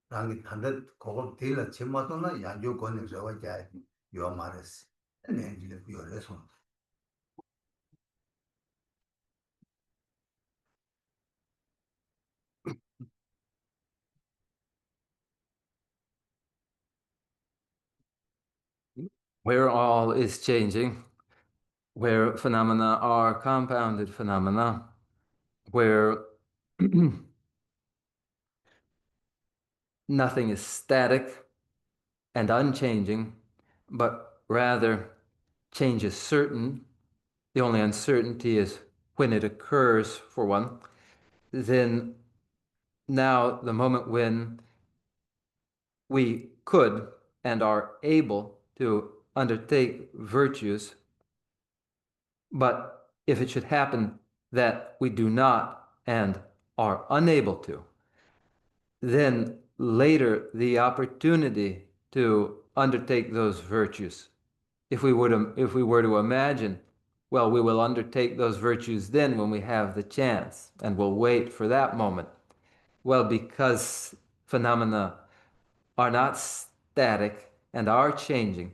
라기 단다 그거 틀어 제마도나 양조 권에 저거자 요 말했어 네 이제 요래서 Where all is changing, where phenomena are compounded phenomena, where nothing is static and unchanging, but rather change is certain. The only uncertainty is when it occurs for one. Then now the moment when we could and are able to undertake virtues, but if it should happen that we do not and are unable to, then later the opportunity to undertake those virtues, if we were to imagine, well, we will undertake those virtues then when we have the chance, and we'll wait for that moment. Well, because phenomena are not static and are changing,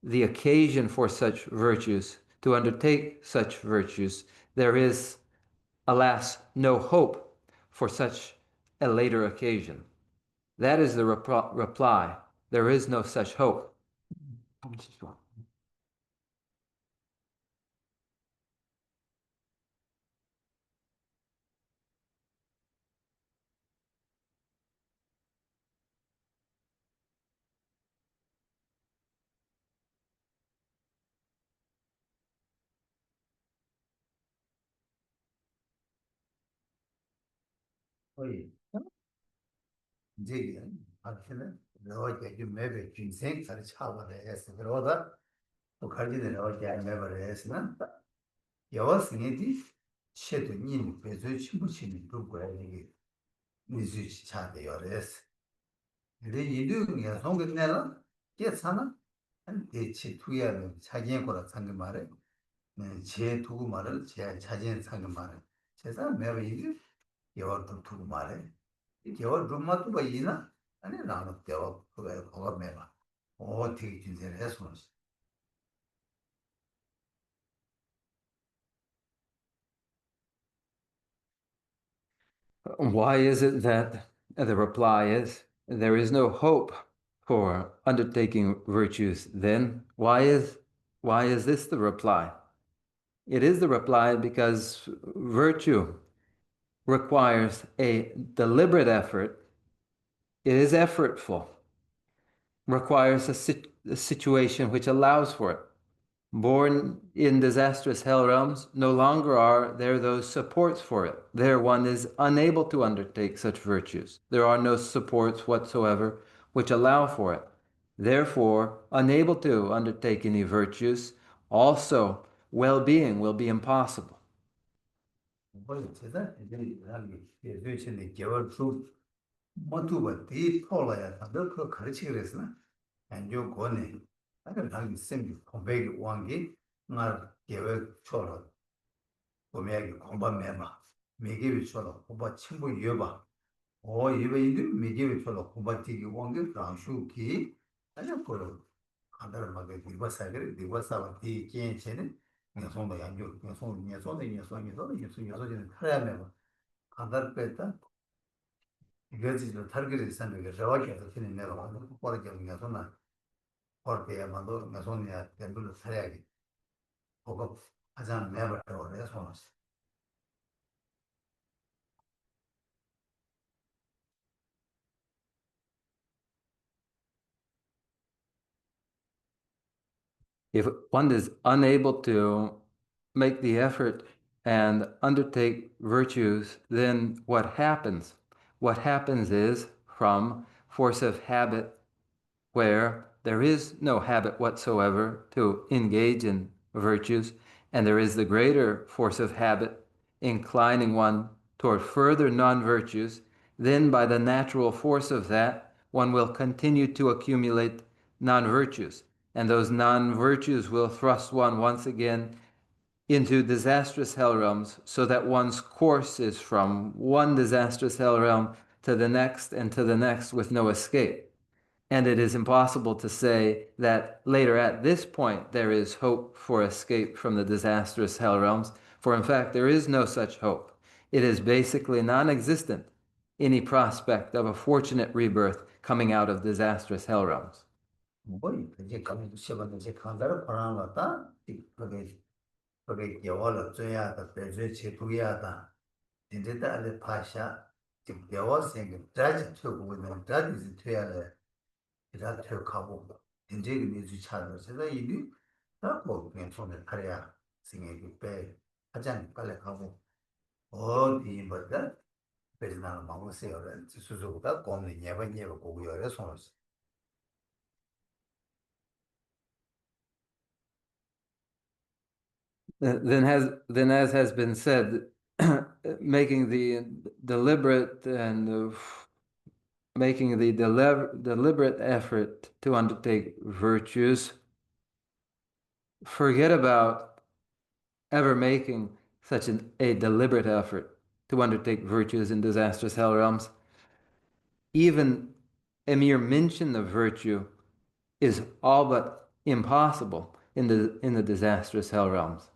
the occasion for such virtues, to undertake such virtues, there is, alas, no hope for such a later occasion. That is the reply. There is no such hope. 거의 이제 아침에 너게 좀 매배 진생 잘 차버려서 그러다 또 가지는 어디 안 매버려서는 여was니디 셰도 님 배주 친구친이 누구야 이게 니지 차대요레스 근데 이등이야 송근내는 깨사나 한 대치 투야는 자기의 거라 상금 말에 제 두고 말을 제 자진 상금 말에 제가 매번 이게 여도 두고 말에 개월 rumah tu bayi na, ane rana dewa koga meba. O tiki jinsen resons. Why is it that the reply is there is no hope for undertaking virtues then? Why is this the reply? It is the reply because virtue requires a deliberate effort. It is effortful, requires a situation which allows for it. Born in disastrous hell realms, no longer are there those supports for it. There one is unable to undertake such virtues. There are no supports whatsoever which allow for it. Therefore, unable to undertake any virtues, also well-being will be impossible. 뭐 제가 이제 하기 예전에 개월 주 모두가 디 폴라야 다들 그 가르치기 그랬으나 안ਜੋ 거네. 아까 나기 쌤이 공백이 왕기 나 개월 초로 보면이 공부 매마 매개비 초로 공부 친구 이어봐. 이거 매개비 초로 공부 뛰기 왕기 강수기 아니야 그 간다를 막에 디바사게 디바사와 디 괜찮은 녀석도 양조 녀석은 타야면 간다를 뺐다 이거지도 타르기를 있었는데 저와게 되는 내가 완전 빠르게 녀석나 버게야만도 녀석이야 된불을 살아야지 그거 가장 매버려 그래서 If one is unable to make the effort and undertake virtues, then what happens? What happens is from force of habit, where there is no habit whatsoever to engage in virtues, and there is the greater force of habit inclining one toward further non-virtues, then by the natural force of that, one will continue to accumulate non-virtues. And those non-virtues will thrust one once again into disastrous hell realms, so that one's course is from one disastrous hell realm to the next and to the next with no escape. And it is impossible to say that later at this point there is hope for escape from the disastrous hell realms, for in fact there is no such hope. It is basically non-existent, any prospect of a fortunate rebirth coming out of disastrous hell realms. 뭐 이제 가면 시험은 이제 간다를 보라는 거다 그게 개월을 줘야 돼 배제 제도야다 인제다 알레 파샤 지금 개월 생긴 자지 쳐고 있는 자지 돼야 돼 이자 가고 인제 이제 차는 제가 이미 다뭐 그냥 손에 가려야 생각이 빼 가장 빨리 가고 어디 뭐다 배지나는 마음을 수수보다 공리 예번 보고 열에 손을 Then as has been said, making the deliberate and making the deliberate effort to undertake virtues, forget about ever making such a deliberate effort to undertake virtues in disastrous hell realms. Even a mere mention of virtue is all but impossible in the disastrous hell realms.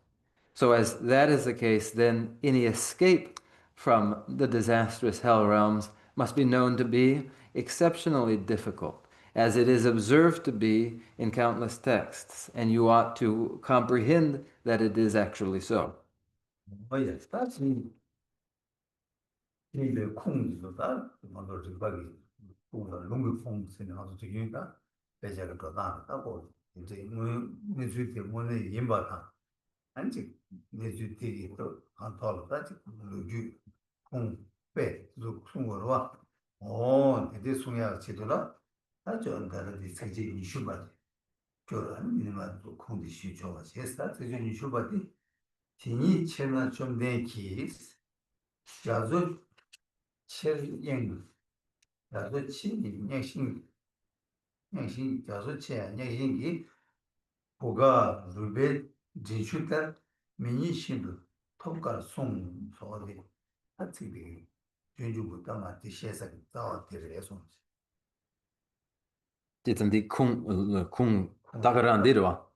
So as that is the case, then any escape from the disastrous hell realms must be known to be exceptionally difficult, as it is observed to be in countless texts, and you ought to comprehend that it is actually so. 예, 사실 이게 콩지도다 먼저 저기 오늘 농구 콩스는 아주 중요하다. 배제를 더 나았다고 이제 뭐내주때 뭐네 임바다. 아니 내주때 또 안탈다 지금 누주 콩배 루 콩으로 와. 대대 송야 지도라. 아주 다른 세계 이슈가 교란 민마도 컨디션 좋아. 제스타 세계 이슈바디 진이 체나 좀 내기 자주 체행 자주 친이 냥신 자주 체 냥신기 보가 루베 진슈다 미니신도 톱가 송 소리 같이 준주부터 맞지 시에서 더 들려서 Dit een die kung dagaran dirwa.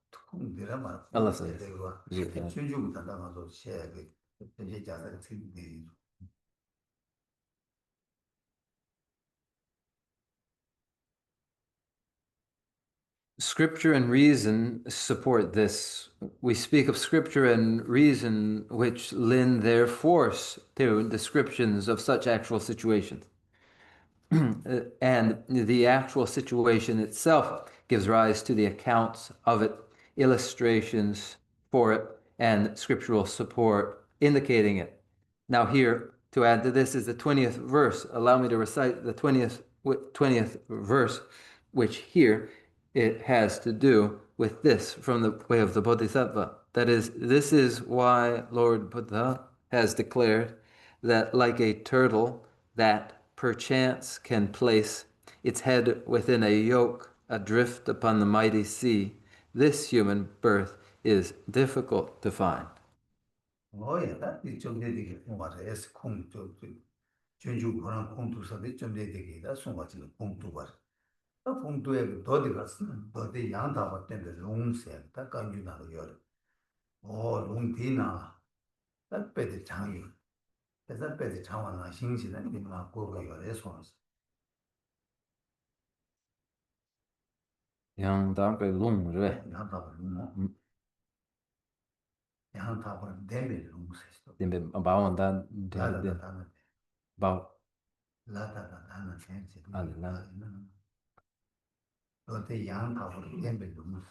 드라마 Allah says. 되고 Yeah. 준주부터 나가서 시에 이제 자세가 틀리네. Scripture and reason support this. We speak of scripture and reason which lend their force to descriptions of such actual situations. And the actual situation itself gives rise to the accounts of it, illustrations for it, and scriptural support indicating it. Now, here, to add to this, is the 20th verse. Allow me to recite the 20th verse, which here it has to do with this from the way of the Bodhisattva. That is, this is why Lord Buddha has declared that, like a turtle that perchance can place its head within a yoke adrift upon the mighty sea, this human birth is difficult to find. 뭐야, 좀 되게 뭐라 에스 콩좀 준주 그런 콩두서도 좀 되게 다 송아지는 콩두가. 아 콩두에 더디 갔어. 더디 양다 봤는데 롱세 다 간주나로 열. 롱디나. 딱 빼지 장이. 그래서 빼지 장원나 신시는 이마 고가 열에 송아지. Yang dang lung rồi. 양다 롱. 양다 봐 데메 롱세. Điểm về báo người ta điểm 라다다다는 báo 라다다다는 센스. là 너한테 양다 봐 데메 롱.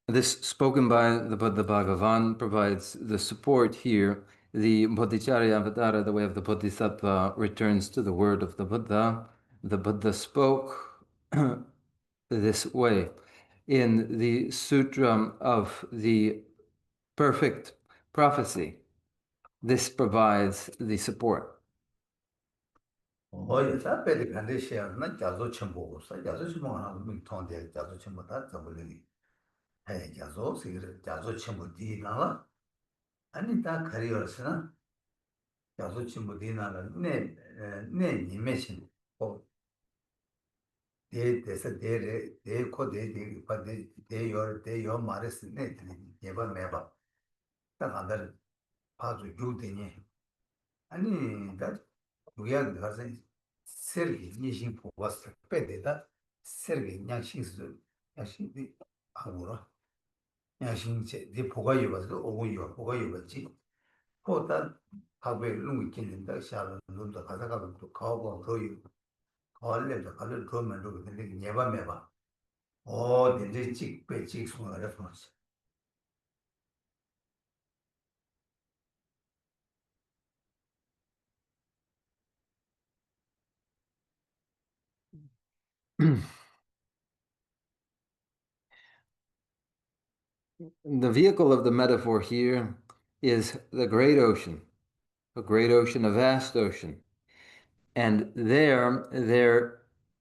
This spoken by the Bhagavan provides the support here. The Bodhicharya Avatara, the way of the Bodhisattva, returns to the word of the Buddha. The Buddha spoke this way. In the Sutra of the Perfect Prophecy, this provides the support. 사배를 간대시야는 자조 첨보고 자조 첨보 하나 통대 자조 첨보 다 잡으려니 해 자조 시그레 자조 첨보 디나라 아니 다 가리어스나 자조 첨보 디나라 네 니메신 대서 대레 대코대 대파대 대요 마레스 네 예바 매바 딱 안들 봐주 유대니 아니 다 우리가 가서 세르기 니신 보았을 때다 세르기 냥신스 냥신이 아무라 냥신체 네 보가 입어서 오고요 보가 입었지 보다 하베 룸이 끼는다 샤를 눈도 가다가 또 가고 거의 걸레도 걸을 그러면 또 근데 예바 매바 된지 찍배 찍송을 해서 The vehicle of the metaphor here is the great ocean, a great ocean, a vast ocean. And there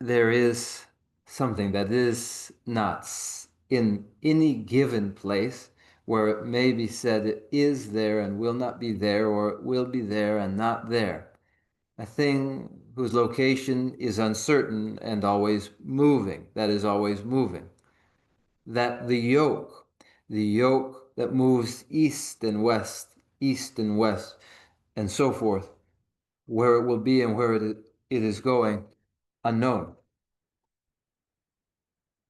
is something that is not in any given place where it may be said it is there and will not be there, or it will be there and not there. A thing whose location is uncertain and always moving, that is always moving. That the yoke that moves east and west, and so forth, where it will be and where it is going, unknown.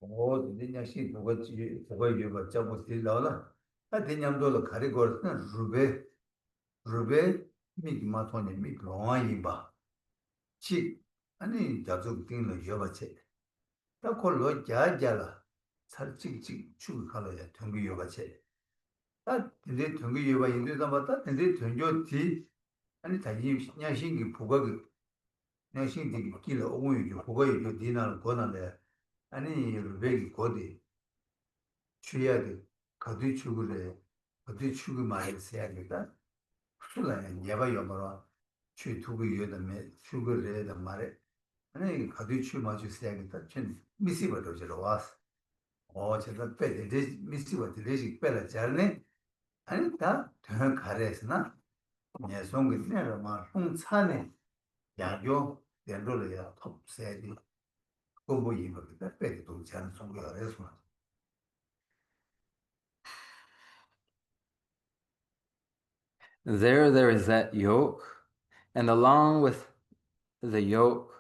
냥신 보가 입어 잡고 들라라 아 대냠도로 가리고는 루베 미기마토네 미로아이바 치 아니 자주 띵로 여바체 다 콜로 자자라 살 찍찍 축을 갈아야 동기요가 제. 다 근데 동기요가 인도다 맞다. 근데 동교 뒤 아니 다시 냐신기 부각이 냐신기 길어 오고요. 부각이 디나는 권한데 아니 외기 고디 취해야 돼. 가디 축을 해. 가디 축을 많이 써야 되다. 술라야 내가 여봐라. 취 두고 여다매 축을 해야 말에 아니 가디 축 맞을 써야겠다. 전 미시버도 저러 왔어. 제가 빼, 미스가 되지 빼라 잘네. 아니 다 그냥 가래서나. 내 손이 내가 막 홍산에 야교 연로를 톱세디 그거 이거 빼도 잘 손가 해서. There is that yoke, and along with the yoke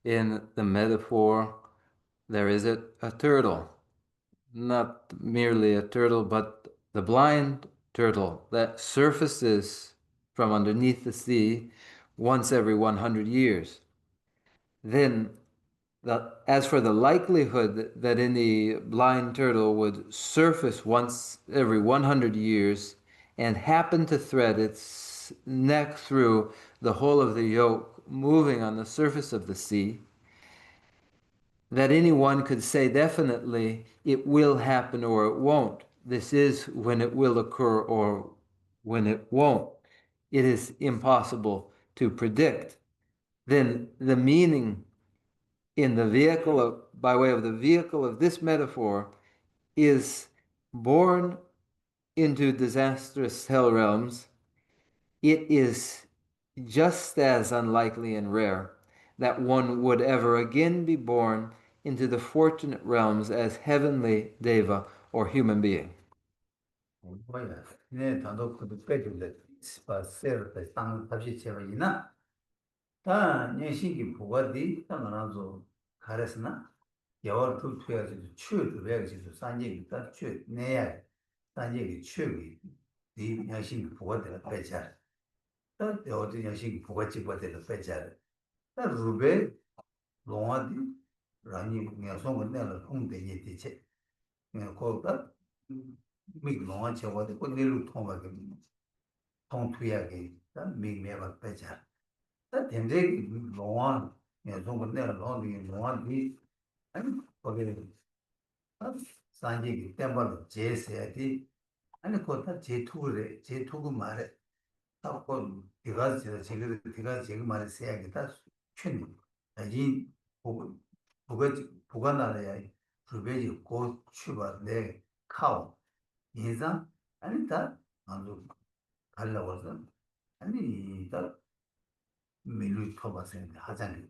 in the metaphor, there is a turtle. Not merely a turtle, but the blind turtle that surfaces from underneath the sea once every 100 years. Then, as for the likelihood that any blind turtle would surface once every 100 years and happen to thread its neck through the whole of the yoke moving on the surface of the sea, that anyone could say definitely it will happen or it won't. This is when it will occur or when it won't. It is impossible to predict. Then the meaning in the vehicle of, by way of the vehicle of this metaphor, is born into disastrous hell realms. It is just as unlikely and rare that one would ever again be born into the fortunate realms as heavenly deva or human being. 뭐야? 네, 단독 그도 빼줄래. 스파세르 땅 다시 제거이나. 다 녀신기 부가디 땅나서 가래스나. 여월 투투야지 추를 왜지 산지 딱추 내야. 산지 추기. 이 녀신기 부가들 빼자. 다 어디 녀신기 부가지 버들 빼자. 다 루베 롱아디 라니 그냥 손을 내려 홍대니 대체. 그냥 거기다 미 롱아 저거도 꼭 내로 통하게 통투야게 다 미매가 빼자. 다 된대 롱아 그냥 손을 내려 롱이 롱아디 아니 거기에 산지기 템벌 제세야디 아니 거기다 제투를 제투고 말해. 하고 네가 지금 네가 지금 말해 세야겠다. 춘 아니 보고 보가 나라야 그베지 고 추바 내 카오 인상 아니다 아주 갈라워서 아니 다 밀루 터바세 하자니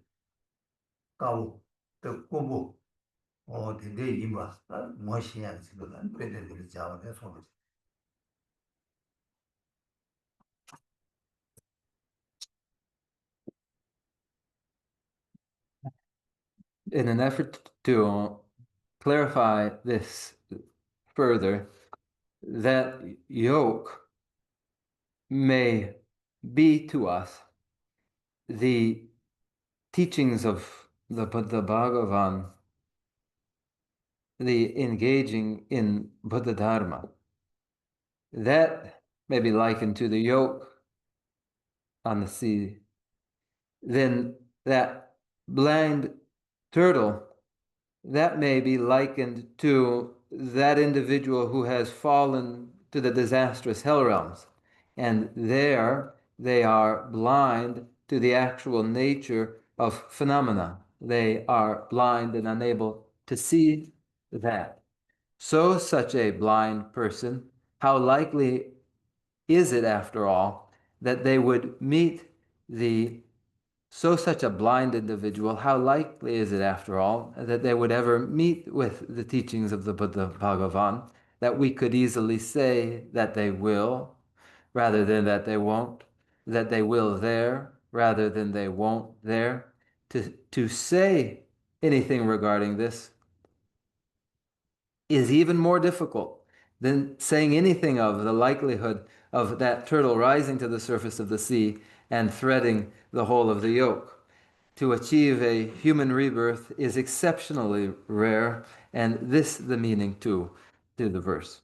까오 또 꼬부 근데 이마 뭐시야 지금 배들이 자원해서 In an effort to clarify this further, that yoke may be to us the teachings of the Buddha Bhagavan, the engaging in Buddha Dharma. That may be likened to the yoke on the sea. Then that blind turtle, that may be likened to that individual who has fallen to the disastrous hell realms. And there they are blind to the actual nature of phenomena. They are blind and unable to see that. So, such a blind person, how likely is it, after all, that they would meet such a blind individual, how likely is it, after all, that they would ever meet with the teachings of the Buddha Bhagavan, that we could easily say that they will, rather than that they won't, that they will there, rather than they won't there? To say anything regarding this is even more difficult than saying anything of the likelihood of that turtle rising to the surface of the sea and threading the whole of the yoke. To achieve a human rebirth is exceptionally rare, and this the meaning too to the verse.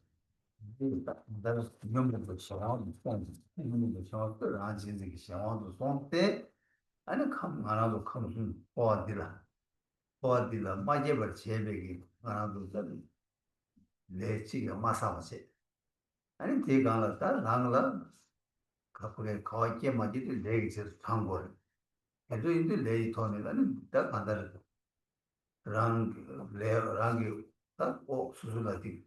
나도 명목도 시원도 송, 명목도 시원 또 안진이 시원도 송때 아니 컴 하나도 컴 어디라 마제버 제베기 하나도 좀 내치가 마사마세 아니 대강을 다 나ங்கள 그렇게 거기에 맞이들 내기서 참고를 해도 인도 내이 돈에는 딱 간다는 랑기 딱꼭 수술하지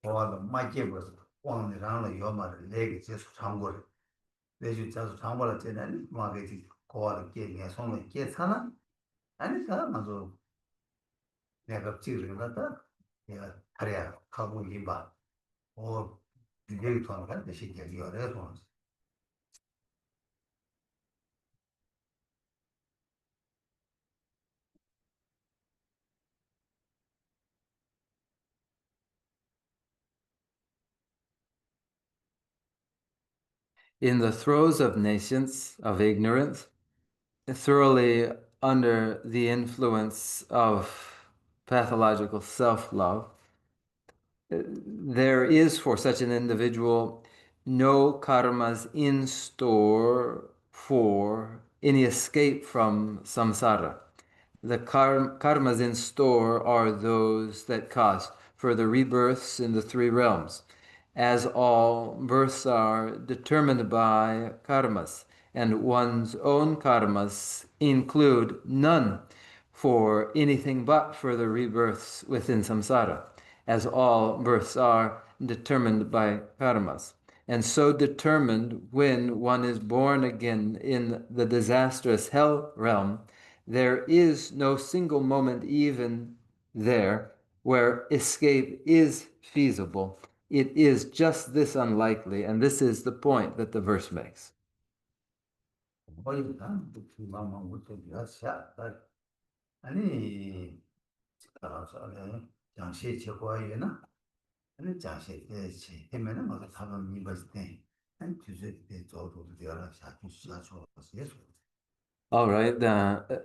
뭐하다 마제버 왕이랑은 요마를 내기서 참고를 내주 자주 참고를 전에 마게지 고아를 깨게 손을 깨사나 아니 사람아도 내가 찍으려 갔다 내가 하랴 하고 이봐 얘기 통하는 데 시기가 여러 번 In the throes of nascence, of ignorance, thoroughly under the influence of pathological self-love, there is for such an individual no karmas in store for any escape from samsara. The karmas in store are those that cause further rebirths in the three realms, as all births are determined by karmas, and one's own karmas include none for anything but further rebirths within samsara, as all births are determined by karmas. And so determined when one is born again in the disastrous hell realm, there is no single moment even there where escape is feasible. It is just this unlikely, and this is the point that the verse makes. 아니 알아서 장시 제거하기나 아니 장시 되면은 뭐 사람 입을 때 주제 때 저도 되어라 샤투 예수 All right.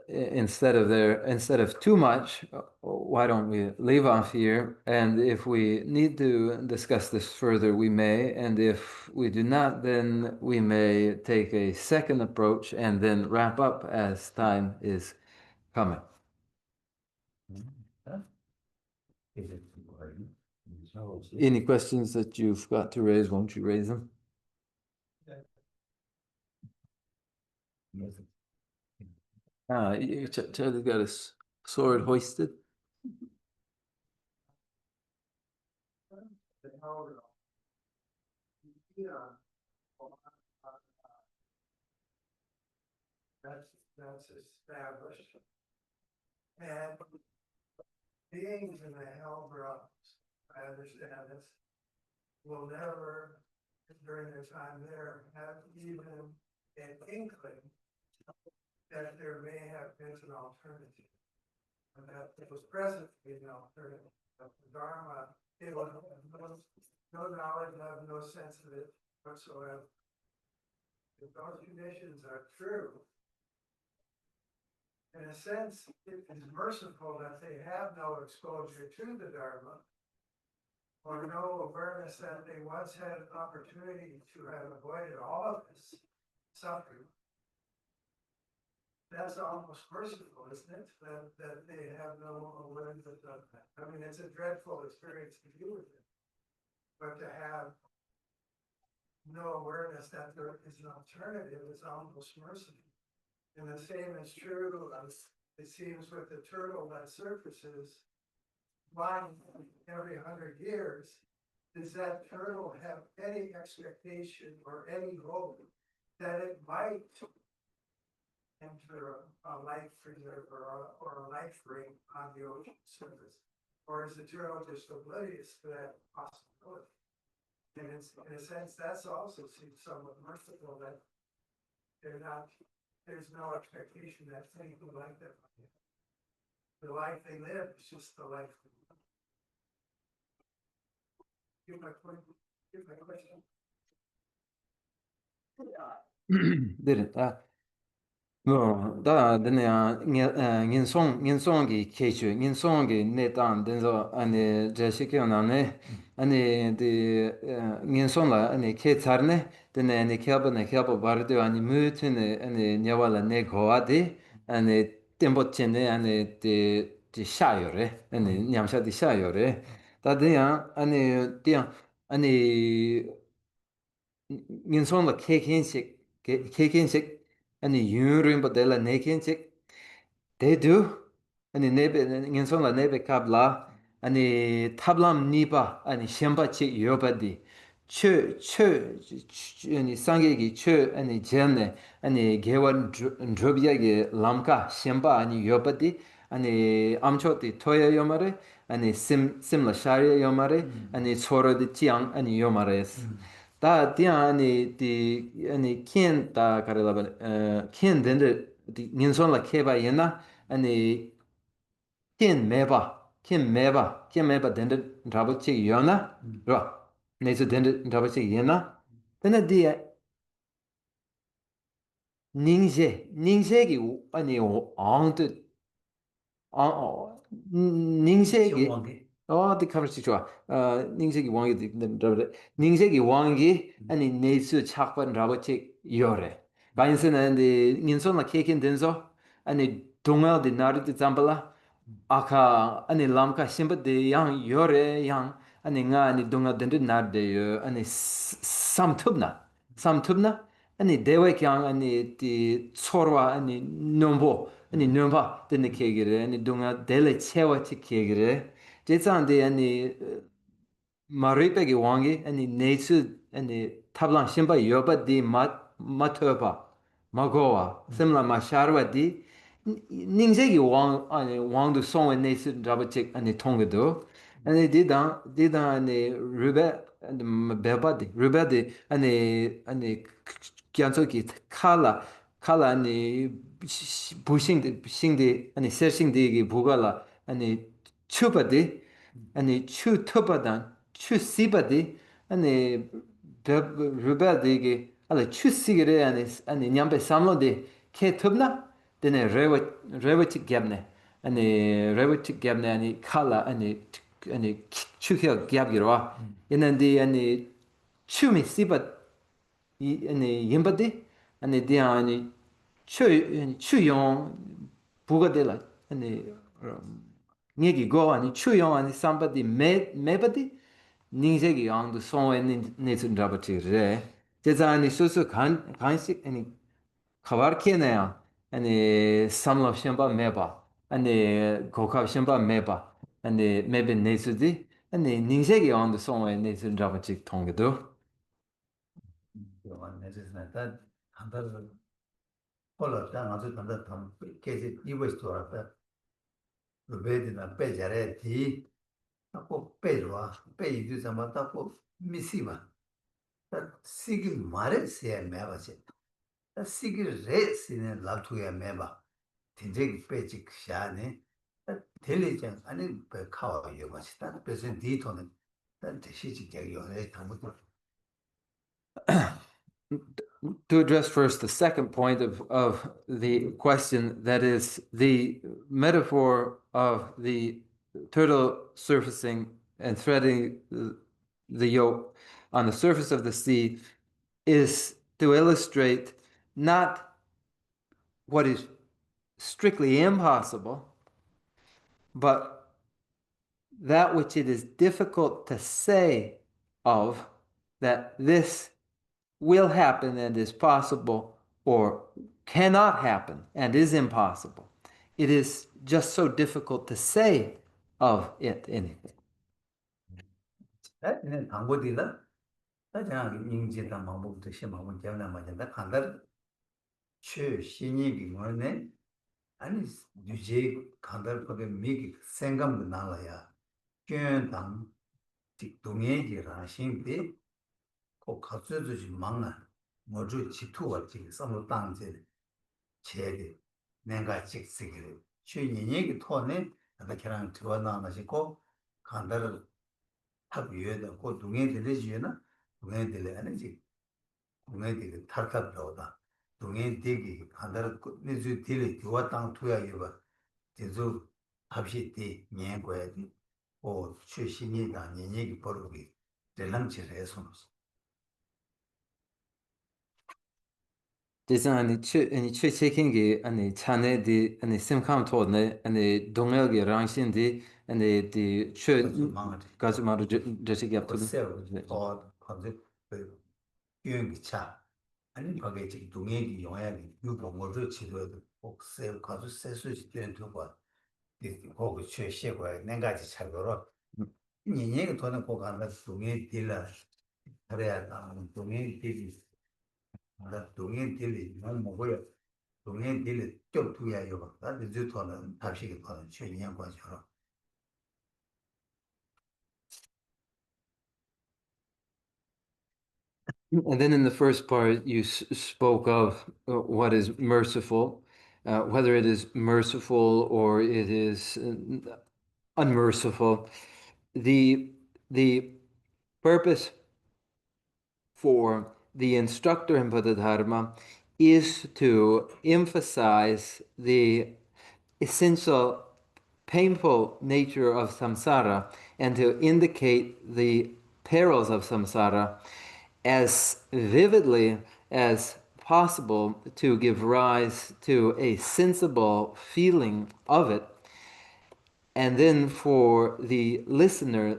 Instead of too much, why don't we leave off here? And if we need to discuss this further, we may. And if we do not, then we may take a second approach and then wrap up as time is coming. Any questions that you've got to raise? Won't you raise them? Charlie got his sword hoisted. That's established. And beings in the hell realms, I understand this, will never, during their time there, have even an inkling that there may have been an alternative. And that it was present to be an alternative. But the Dharma, it was no knowledge, have no sense of it whatsoever. If those conditions are true, in a sense, it is merciful that they have no exposure to the Dharma or no awareness that they once had an opportunity to have avoided all of this suffering. That's almost merciful, isn't it? That they have no awareness of that. I mean, it's a dreadful experience to deal with it. But to have no awareness that there is an alternative is almost merciful. And the same is true, it seems, with the turtle that surfaces one every 100 years. Does that turtle have any expectation or any hope that it might enter a life preserve or a life ring on the ocean surface? Or is the turtle just oblivious to that possibility? And in a sense, that's also seems somewhat merciful that there's no expectation that anything like that. The life they live is just the life they live. Give my question. Didn't. 다 드냐 인송기 케슈 인송기 내단 된서 아니 제시케나네 아니 디 인송라 아니 케차르네 드네 아니 케아바 바르데 아니 무트네 아니 냐발라 네 고아디 아니 템보체네 아니 디 샤요레 아니 냠샤디 샤요레 다드야 아니 디야 아니 인송라 케켄식 아니 유르임바델라 네켄식 대두 아니 네베 인송라 네베 갑라 아니 탑람 니바 아니 셴바치 요바디 추 아니 상게기 추 아니 제네 아니 게원 드로비야게 람카 셴바 아니 요바디 아니 암초티 토야 요마레 아니 심라 샤리아 요마레 아니 소로디 치앙 아니 요마레스 다 디아니 디 아니 켄다 카레라바 켄 덴데 디 닌손라 케바 예나 아니 켄 메바 덴데 라보치 요나 라 네즈 덴데 라보치 예나 데나 디 닝제기 아니 앙드 닝세기 디 카르시 좋아 닝세기 왕이 닝세기 왕이 아니 네스 착반 라버치 요레 바인스는 닌손나 케켄 된서 아니 동아디 나르디 잠발라 아카 아니 람카 심바데 양 요레 양 아니 nga 아니 동아 덴데 나르데 아니 삼툽나 아니 대외경 아니 디 소로와 아니 nombo 아니 nomba 드네 케기레 아니 동아 델레 체와치 케기레 제산데 아니 마리페기 왕기 아니 네츠 아니 탑랑 심바 요바 디 마토바 마고와 심라 마샤르와디 닝제기 왕 아니 왕도 송에 네츠 잡아치 아니 통게도 아니 디다 아니 루베 아니 베바디 루베디 아니 기안속이 칼라 아니 부싱데 아니 세싱데기 부가라 아니 추바디 아니 추 터바단 추 시바디 아니 루바디게 알아 추 시게레 아니 냠베 삼로데 케 터브나 데네 레버치 갭네 아니 레버치 갭네 아니 칼라 아니 추혀 갭기로와 얘는데 아니 추미 시바 이 아니 임바디 아니 디 아니 추용 부가데라 아니 얘기 고 아니 추용 아니 somebody 메바디 닝제기 양도 송에 네슨 잡아치래 제자 아니 수수 간식 아니 카바르케네야 아니 삼럽 셴바 메바 아니 고카 셴바 메바 아니 메베 네스디 아니 닝제기 양도 송에 네슨 잡아치 통게도 내지스나다 한달 홀라다 아주 단다 담 계속 이거 있어라 베디나 베자레 디 타고 베로와 베이드 잠바 타고 미시바 다 시기 마레 세 메바체 다 시기 레 시네 라투야 메바 딘제 베직 샤네 델리장 아니 베 카와 요마시다 베센 디토는 단 대시지 개요네 담고 to address first the second point of the question, that is the metaphor of the turtle surfacing and threading the yoke on the surface of the sea, is to illustrate not what is strictly impossible, but that which it is difficult to say of, that this will happen and is possible, or cannot happen and is impossible. It is just so difficult to say of it anything. 네, 당고디다. 다자 인지다 마음부터 심하고 되나 맞는다. 간다. 최 신이 뭐네? 아니 유제 간다 거기 미기 생각도 나와야. 견당 직동의지라 신비 꼭 갖춰주지 망아. 뭐주 지투가 지금 서로 땅제 제게 내가 직식을 최인이 토네 나도 그냥 들어나가지고 간다를 합의에다 그 동에 들으지나 동에 들래 아니지 동에 들을 탈탈로다 동행 되기 한달 니주 딜이 두와 땅 투야 이봐 제주 합시 때 년고야 오 최신이다 년얘기 버르기 대랑치에서 Det är en checking en chane de en simkam todne en dongel ge rangshin de en de che gazuma de sig up to 어 건데 그 유행기 차 아니 거기에 지금 동행이 영향이 유동어를 치료해도 복세 가서 세수시 된 두고 거기 최시고에 내가지 차고로 니네가 돈을 보고 한다 동행 딜러 그래야 동행 딜이 나 동행 딜이 너무 뭐고요 동행 딜이 좀 두야요 나도 저 돈은 답시게 돈은 최인양 관계로 And then in the first part, you spoke of what is merciful, whether it is merciful or it is unmerciful. The purpose for the instructor in Bodhidharma is to emphasize the essential painful nature of samsara and to indicate the perils of samsara as vividly as possible to give rise to a sensible feeling of it. And then for the listener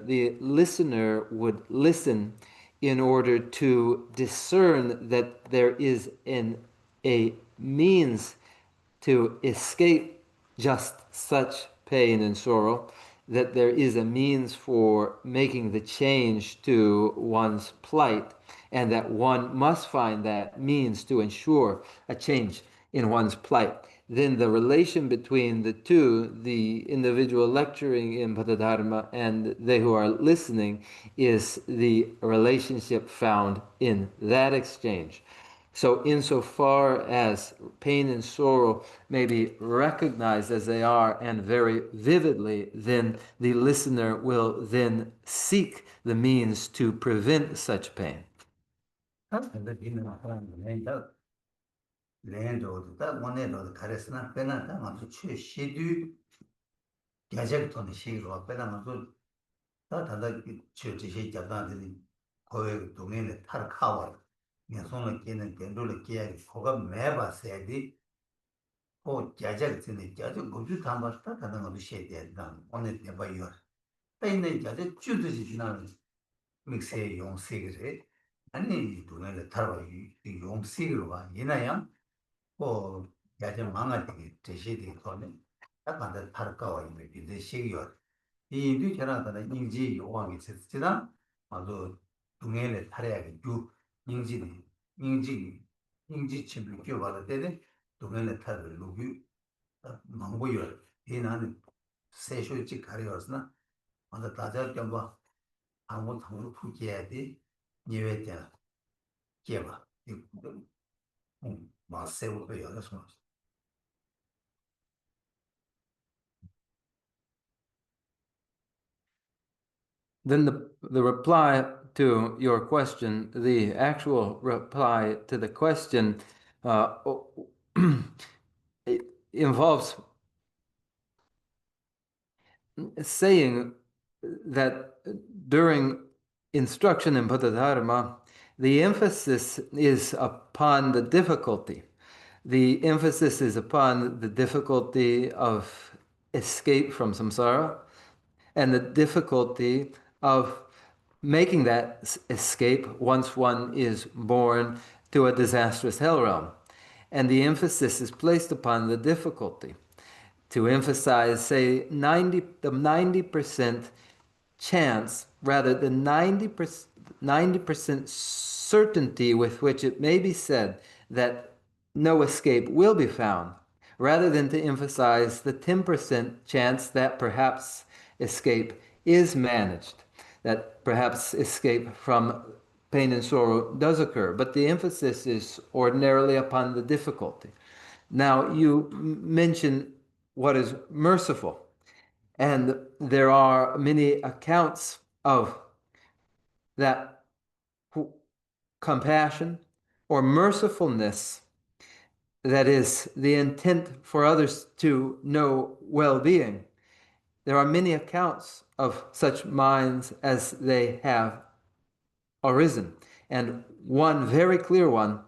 would listen in order to discern that there is a means to escape just such pain and sorrow, that there is a means for making the change to one's plight, and that one must find that means to ensure a change in one's plight. Then the relation between the two, the individual lecturing in Bodhidharma and they who are listening, is the relationship found in that exchange. So insofar as pain and sorrow may be recognized as they are and very vividly, then the listener will then seek the means to prevent such pain. 근데 있는 사람은 내가 랜도도 다 원해도 가르스나 빼나다 맞아 최시두 야적도는 시로 빼나도 다 다다 최지시 잡다들이 거의 동네에 탈카와 내손을 끼는 된도를 끼야 거가 매봐서야지 그 야적들이 야적 모두 다 맞다 다는 것도 시대다 오늘 대봐요 빼는 야적 주듯이 지나는 믹스의 용식이 아니 동네에 탈와 이 용식으로 봐 이나야 뭐 야전 망아되게 제시되게 거는 약간 다를까와 있는 이제 시기요. 이 인류처럼 인지 요구하기 있었지만 아주 동해를 탈해야게 주 인지는 인지 침을 끼워받을 때는 동해를 탈을 누구 망고요. 이 나는 세쇼지 가려서나 먼저 다들 좀봐 아무 당으로 풀게야 돼. 예외자 깨봐. 이 마세우도 열어서 Then the reply to your question, the actual reply to the question, it involves saying that during instruction in Bodhidharma, the emphasis is upon the difficulty. The emphasis is upon the difficulty of escape from samsara and the difficulty of making that escape once one is born to a disastrous hell realm. And the emphasis is placed upon the difficulty to emphasize, say, the 90% chance, rather than 90% certainty with which it may be said that no escape will be found, rather than to emphasize the 10% chance that perhaps escape is managed, that perhaps escape from pain and sorrow does occur. But the emphasis is ordinarily upon the difficulty. Now, you mention what is merciful. And there are many accounts of that compassion or mercifulness that is, the intent for others to know well-being. There are many accounts of such minds as they have arisen. And one very clear one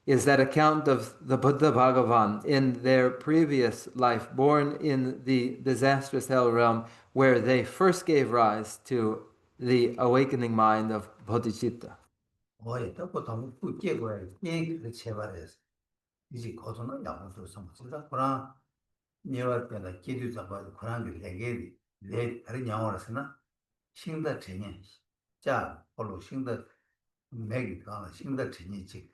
is that account of the Buddha Bhagavan in their previous life, born in the disastrous hell realm, where they first gave rise to the awakening mind of Bodhicitta. 또 그 깨고야 깨그 제발해서 이제 거기서는 양호도 삼습니다. 그러나 내가 때나 기도 잡아 그런 게 되게 내 다른 양호라서나 신다 전에 자 걸로 신다 맥이 가나 신다 전에 지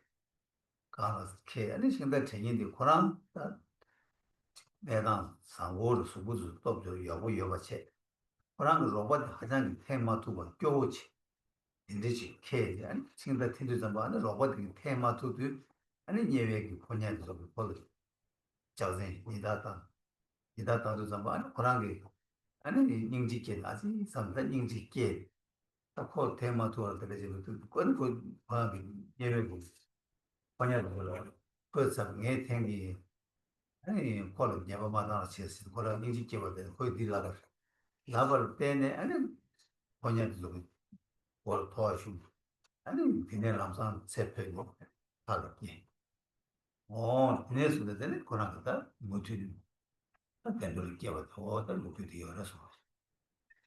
가나 개 아니 신다 전인데 그런 내가 상고를 수부수 또 여보체 그런 로봇 하장 테마 두고 교치 인지지 케 아니 신다 텐도 잡아 아니 로봇 테마 두고 아니 예외기 본연에서 볼 자zen 이다다도 잡아 아니 그런 게 아니 인지께 아직 상다 인지께 딱그 테마 두어 들으지도 그건 방이 예외고 본연으로 그래서 내 생기 아니 콜 야바마다 치스 콜 인지께 버데 거의 딜라가 나벌 때네 아니 본연도 뭘 도와주 아니 비네 남산 세페고 하게 비네스도 되네 그러나다 못이 된들 끼워 어떤 목표도 열어서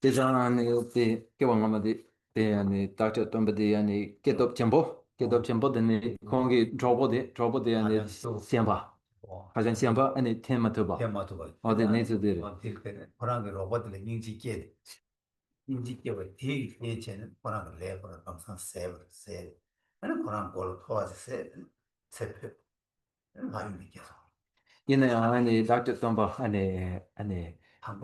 Tizan ti kewanga di ani takcha tomba di ani ketop chenpo de kongi drobo de ani sienpa hajan sienpa ani tenma tuba 테마도 봐 ode nezu de 그런 게 로봇들 인지께 되게 대체는 그런 레버를 항상 세브 아니 그런 걸 도와서 세페 많이 느껴서 ine ani takcha tomba ani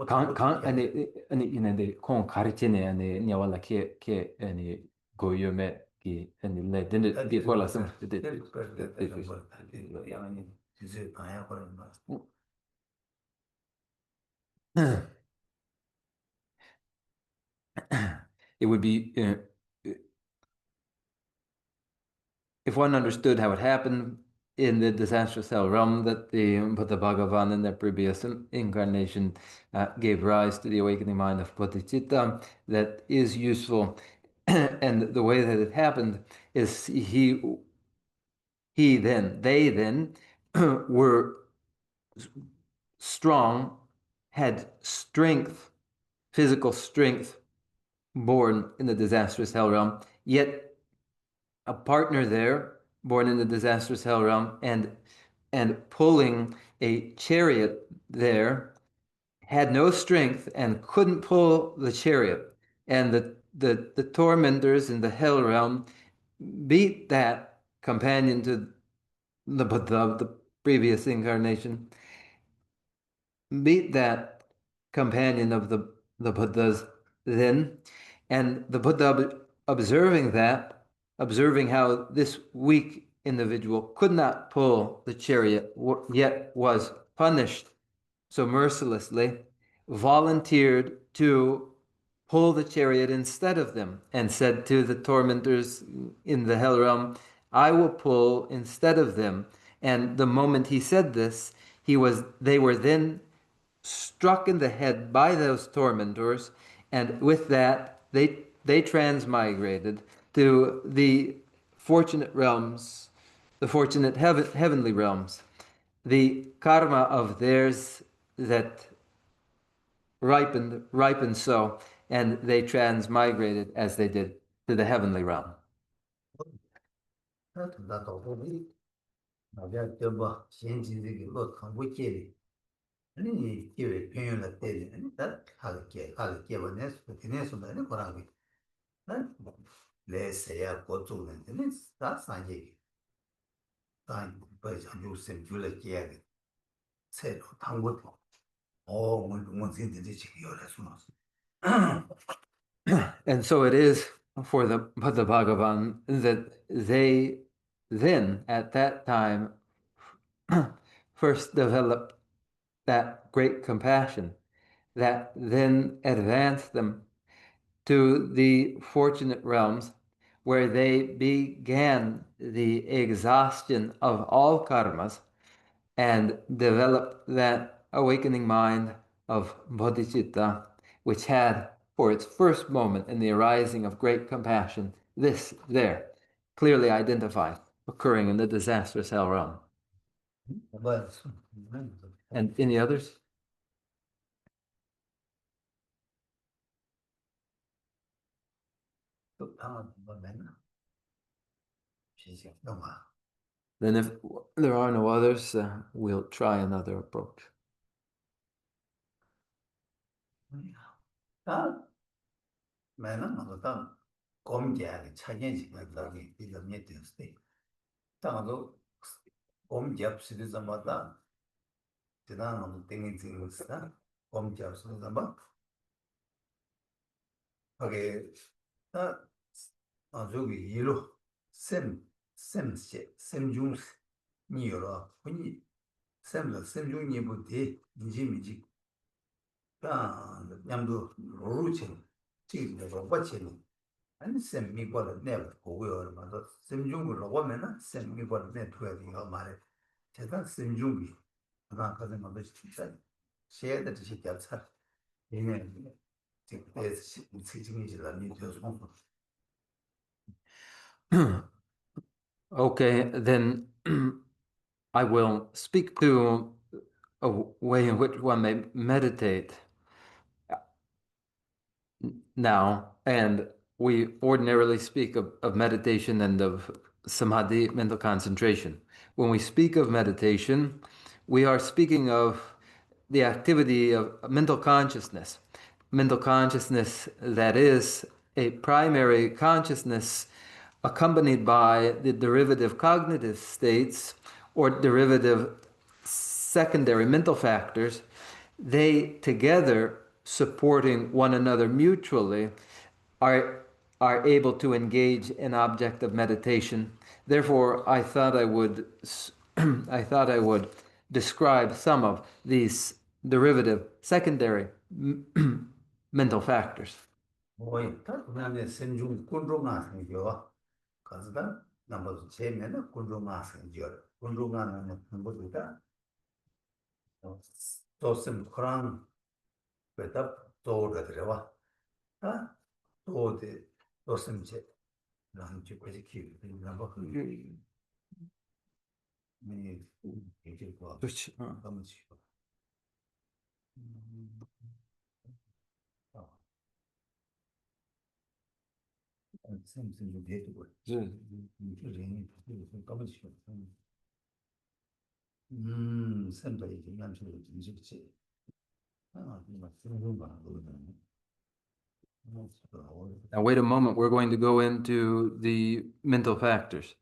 강 아니 이네데 콩 가르치네 아니 냐왈라 ke ani goyome ki ani le dinde bi fola sum 양이 이제 가야 그런 거 it would be if one understood how it happened in the disastrous hell realm that the Buddha Bhagavan in their previous incarnation gave rise to the awakening mind of Bodhicitta, that is useful. And the way that it happened is they then were strong, had strength, physical strength, born in the disastrous hell realm, yet a partner there, born in the disastrous hell realm, and pulling a chariot there, had no strength and couldn't pull the chariot. And the tormentors in the hell realm beat that companion to the Buddha of the previous incarnation, beat that companion of the Buddhas then, and the Buddha observing how this weak individual could not pull the chariot, yet was punished so mercilessly, volunteered to pull the chariot instead of them, and said to the tormentors in the hell realm, I will pull instead of them. And the moment he said this, they were then struck in the head by those tormentors, and with that they transmigrated to the fortunate realms, the fortunate heavenly realms, the karma of theirs that ripened so, and they transmigrated as they did to the heavenly realm. 나도 보니 나가 좀 신진들이 뭐 강고 깨리 아니 깨왜 변형을 때리 아니 다 하게 버네스 그네스는 거라고 난 레세야 고쪽는데 다 산지 단 버전 요새 줄을 깨야 새로 당고 뭔지 지금 열어서 And so it is for the Bhagavan that they then, at that time, first developed that great compassion that then advanced them to the fortunate realms where they began the exhaustion of all karmas, and developed that awakening mind of bodhicitta, which had for its first moment in the arising of great compassion, this there, clearly identified, occurring in the disastrous hell realm. And any others? Then if there are no others, we'll try another approach. Okay, 저기 이로 샘중 니요로 분이 샘중 니부디 니지미지 다 냠도 로루치 지금도 버치니 아니 샘미 거를 내가 보고요 말도 샘중을 로고면은 샘미 거를 내 두야 되가 말해 제가 샘중이 아까 가는 것도 진짜 셰드 지시 잡사 얘네 지금 지금이지라 니도 Okay, then I will speak to a way in which one may meditate now. And we ordinarily speak of meditation and of samadhi, mental concentration. When we speak of meditation, we are speaking of the activity of mental consciousness that is a primary consciousness accompanied by the derivative cognitive states or derivative secondary mental factors, they together supporting one another mutually are able to engage in object of meditation. Therefore, I thought I would describe some of these derivative secondary mental factors. 그다음에 생중 군중아 생겨 가서다 넘어서 제면은 군중아 생겨 군중아는 뭐보다 또슨 그런 배다 또가 들어와 아 또데 또슨제 난 지금까지 기억이 나봐 네 이게 뭐 그렇지. 너무 지금 생생좀 되고 생각이 그냥 좀 이직지 Now, wait a moment. We're going to go into the mental factors.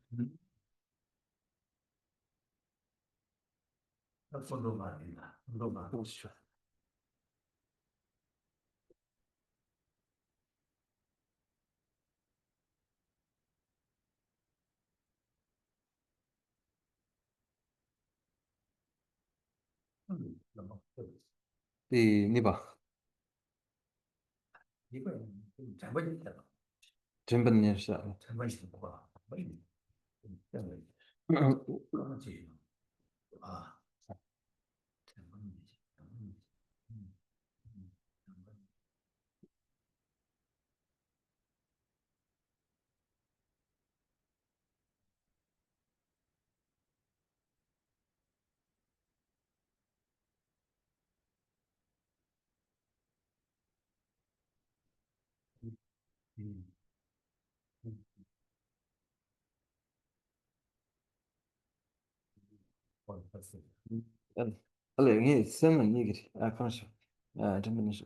The niba. Jimbanyersha. Allez, sen nigri. Kanske. Jimbanyersha.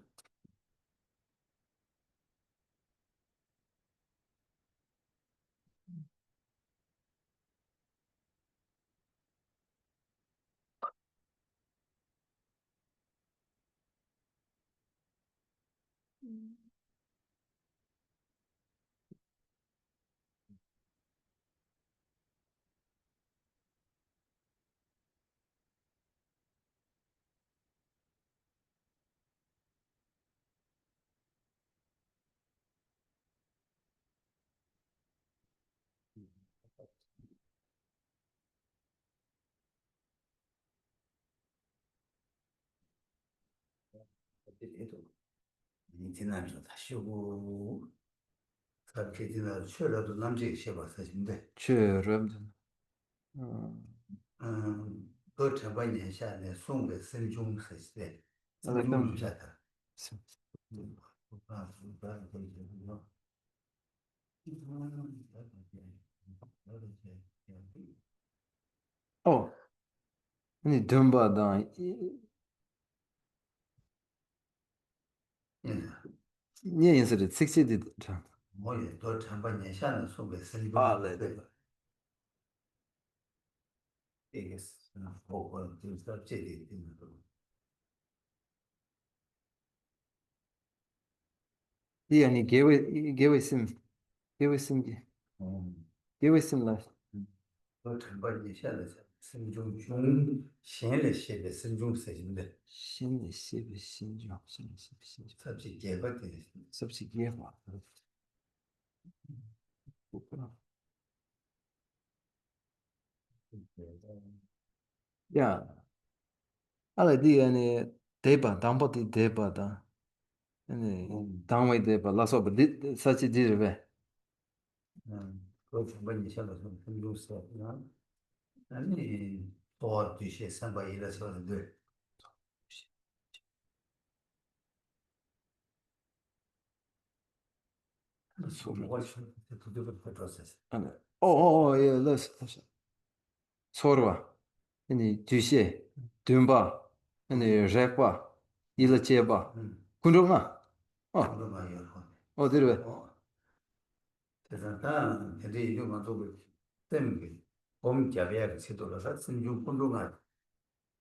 이 지나면서 다 쉬고 그렇게 지나 쉬어도 남자이 쉬어 사진데 그 전반년下来 송의 선중 했을 선중 주자다 Oh, ni dumba dan ni yin se de 60 de zhang. 我也多전반년 下来 송의 선중对。这个是我就是到这里定的。 Yeah, ni gewe sim la. 我전반년 下来 선중 중闲了些的선중 사진데 新的西北新疆，新的西北新疆， sab지 개발 때 是不是野话？不知道。呀，阿拉弟呢，对吧？当不的对吧的，单位对吧？拉说不的，啥子的呗？ 그 전반년 下来 선중 사진 아니 또 뒤에 상바 일해서 늘我去这个 process 也那是错了吧？你巨蟹、对吧？你热吧？一了结吧？观众啊，哦， 그런 거예요. 对了呗？ 그래서 다 근데 이거만 또 때문에 봄 잡이야 지도라서 선중 운동화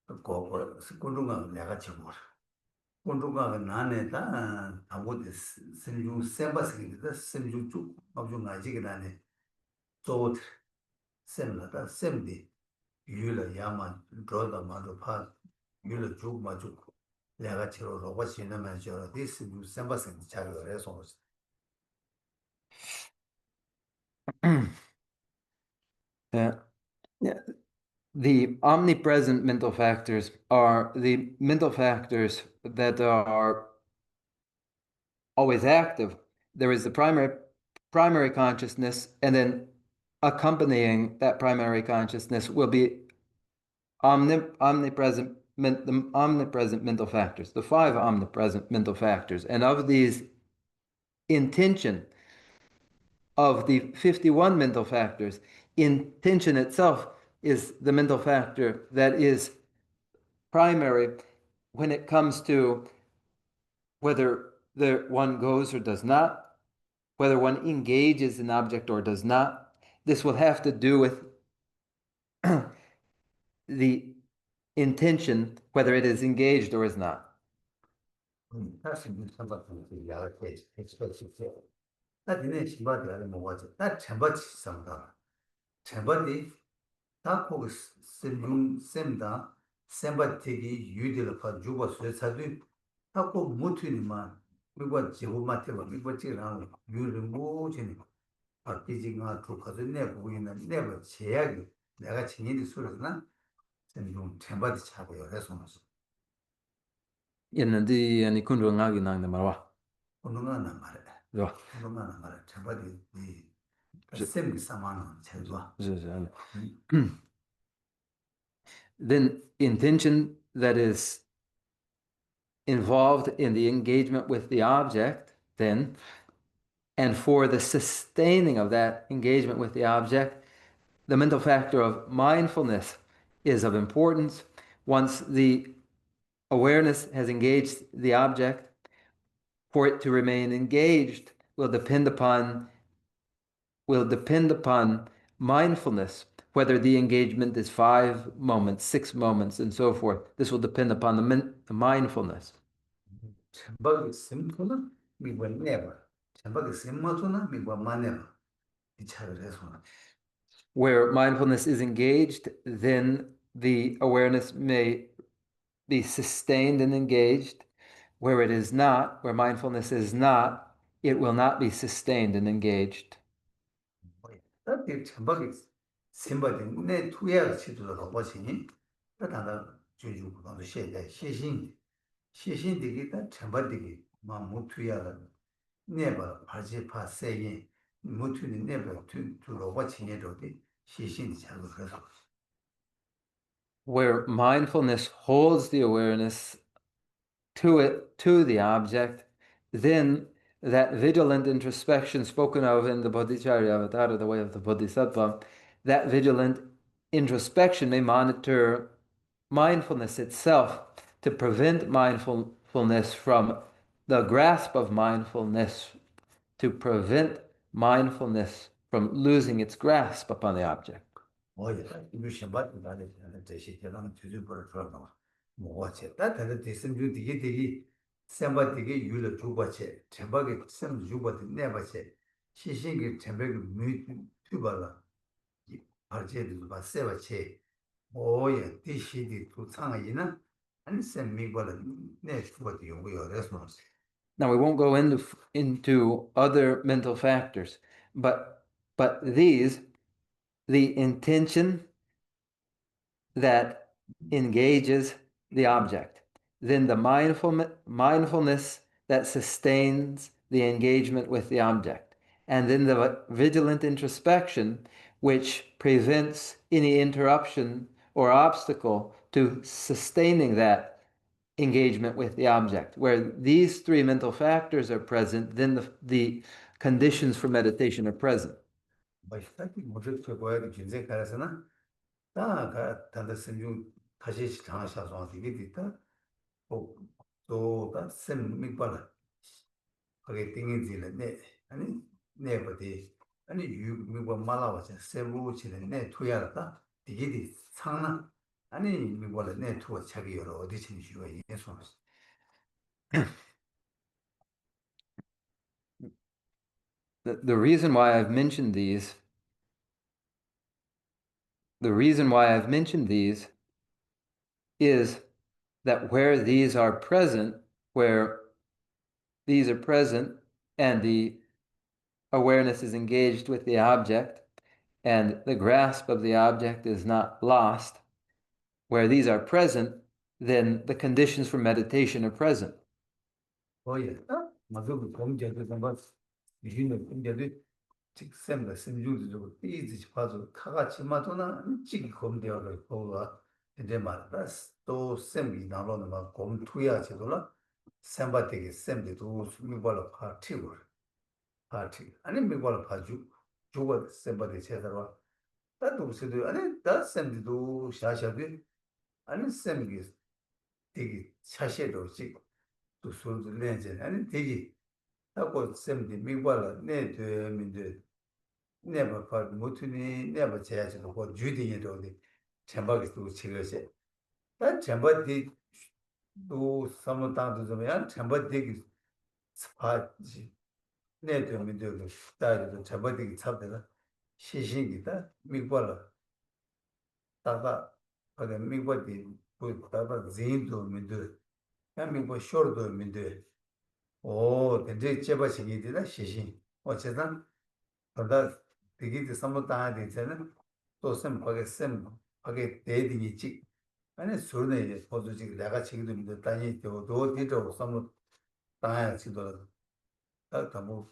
그거 운동화 내가 지고 운동화 나네다 아무데 선중 셈바스기다 선중 쭉 아주 나지게 나네 또 셈라다 셈디 유라 야만 로다 마도 파 유라 쭉 마주 내가 지로 로바 지나면 저 디스 셈바스기 자료 해서 Yeah. The omnipresent mental factors are the mental factors that are always active. There is the primary consciousness, and then accompanying that primary consciousness will be omnipresent the omnipresent mental factors, the 5 omnipresent mental factors. And of these, intention of the 51 mental factors, intention itself is the mental factor that is primary when it comes to whether one goes or does not, whether one engages an object or does not. This will have to do with the intention, whether it is engaged or is not. 那是你看吧，这牙给说起这，那你那情况的么我这，那全部起上的，全部的，他那个是用什么的，什么这个有的了，怕如果说他对，他那木头的嘛，如果几乎嘛对吧，如果这样有人木头的，啊，毕竟啊，做可是内部呢，内部企业的那个企业的数量呢，是用全部的差不多来说是， Yanadi and Kundu Nagi Nang the Marwa. 운동하는 말이야. Yeah. 운동하는 말이야. 저번에 이 쌤이 사만은 제가. Then intention that is involved in the engagement with the object, then, and for the sustaining of that engagement with the object, the mental factor of mindfulness is of importance. Once the awareness has engaged the object, for it to remain engaged will depend upon mindfulness, whether the engagement is 5 moments, 6 moments, and so forth. This will depend upon the mindfulness. 전박이 쌤토는 미국 never. 전박이 쌤마토는 미국 never. 이 차를 해서. Where mindfulness is engaged, then the awareness may be sustained and engaged. Where it is not, where mindfulness is not, it will not be sustained and engaged. 그때 전박이 쌤바디 내 투야 시도를 하고 보시니 그다가 주주 그도 시에 시신 시신되기 다 첨바되기 무투야라 네버 바지파 세긴 무투니 네버 투로바 친해도디 시신이 자고 그래서 Where mindfulness holds the awareness to the object, then that vigilant introspection spoken of in the Bodhicharya avatar, the way of the Bodhisattva, that vigilant introspection may monitor mindfulness itself to prevent mindfulness from the grasp of mindfulness, to prevent mindfulness from losing its grasp upon the object. 이거 신발 나는 대시 저는 주주벌을 들어가 뭐지 다들 대승주 되게 셈바 되게 유를 주바체 제박에 셈 주바데 내바체 시신기 제백을 미 주발라 발제도 봐 세바체 뭐야 디시디 또 상하이나 아니 셈 미발라 내 주바데 요구요 레스노스 Now we won't go into other mental factors, but these, the intention that engages the object, then the mindfulness that sustains the engagement with the object, and then the vigilant introspection which prevents any interruption or obstacle to sustaining that engagement with the object. Where these three mental factors are present, then the conditions for meditation are present. 맛있다기 모두 최고의 진세 가라서나 다가 단다 생중 다시 장하셔서 되게 됐다 또다 셈 미발라 그게 띵인지는 네 아니 네버디 아니 유 미고 말아와서 세부치는 네 투야다 되게 상나 아니 미고를 네 투어 자기 여러 어디 진시가 예수 The reason why I've mentioned these, is that where these are present, and the awareness is engaged with the object, and the grasp of the object is not lost, where these are present, then the conditions for meditation are present. 예. 맞아 그 범죄도 정말 이신의 범죄도 직샘의 심중도 띠지 봐도 타같이 맞으나 찍이 검대어를 보가 이제 말다 또 셈이 나로는 막 검투야 제도라 셈바되게 셈도 수미발로 파티고 파티 아니 미발로 파주 주고 셈바데 제대로 다도 세도 아니 다 셈도 샤샤비 아니 셈이 되게 샤셰도 찍 또 소도 내제 아니 되게 하고 셈디 미발로 내도 민데 never part mutuni never chayas no ko judi do de chamba ki tu chigase ta chamba di do samata do zame chamba di ki spa ji ne de mi de ta de chamba di ki chap de shi shi ki ta mi kwala ta ba pa de mi kwa di pu ta ba zin do mi de ya mi kwa shor do mi de o de cheba chi ki de shi shi o chedan 그러다 되게 삼았다 되잖아. 또 셈하게 대딩이 직 아니 소리네 이제 포도직 내가 지금도 믿어 다니 또 뒤도 삼았 다야 지도 다뭐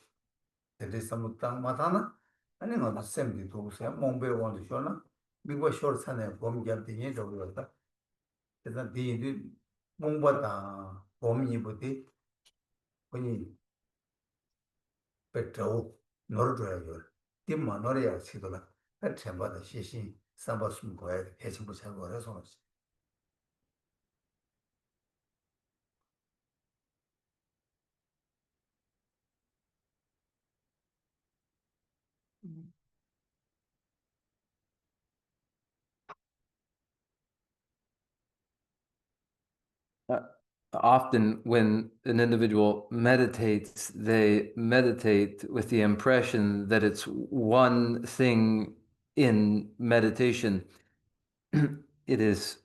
되게 삼았다 마다나 아니 뭐 셈디 도서 몽베 원도 쇼나 미국 쇼르산에 범견딩이 저거다. 그래서 뒤에 몽바다 범이부터 보니 배트로 노르줘야죠. 팀마 노래야 시도라. 템바다 시신 삼바숨 거야. 해치부 차고라서. Often when an individual meditates, they meditate with the impression that it's one thing in meditation. It is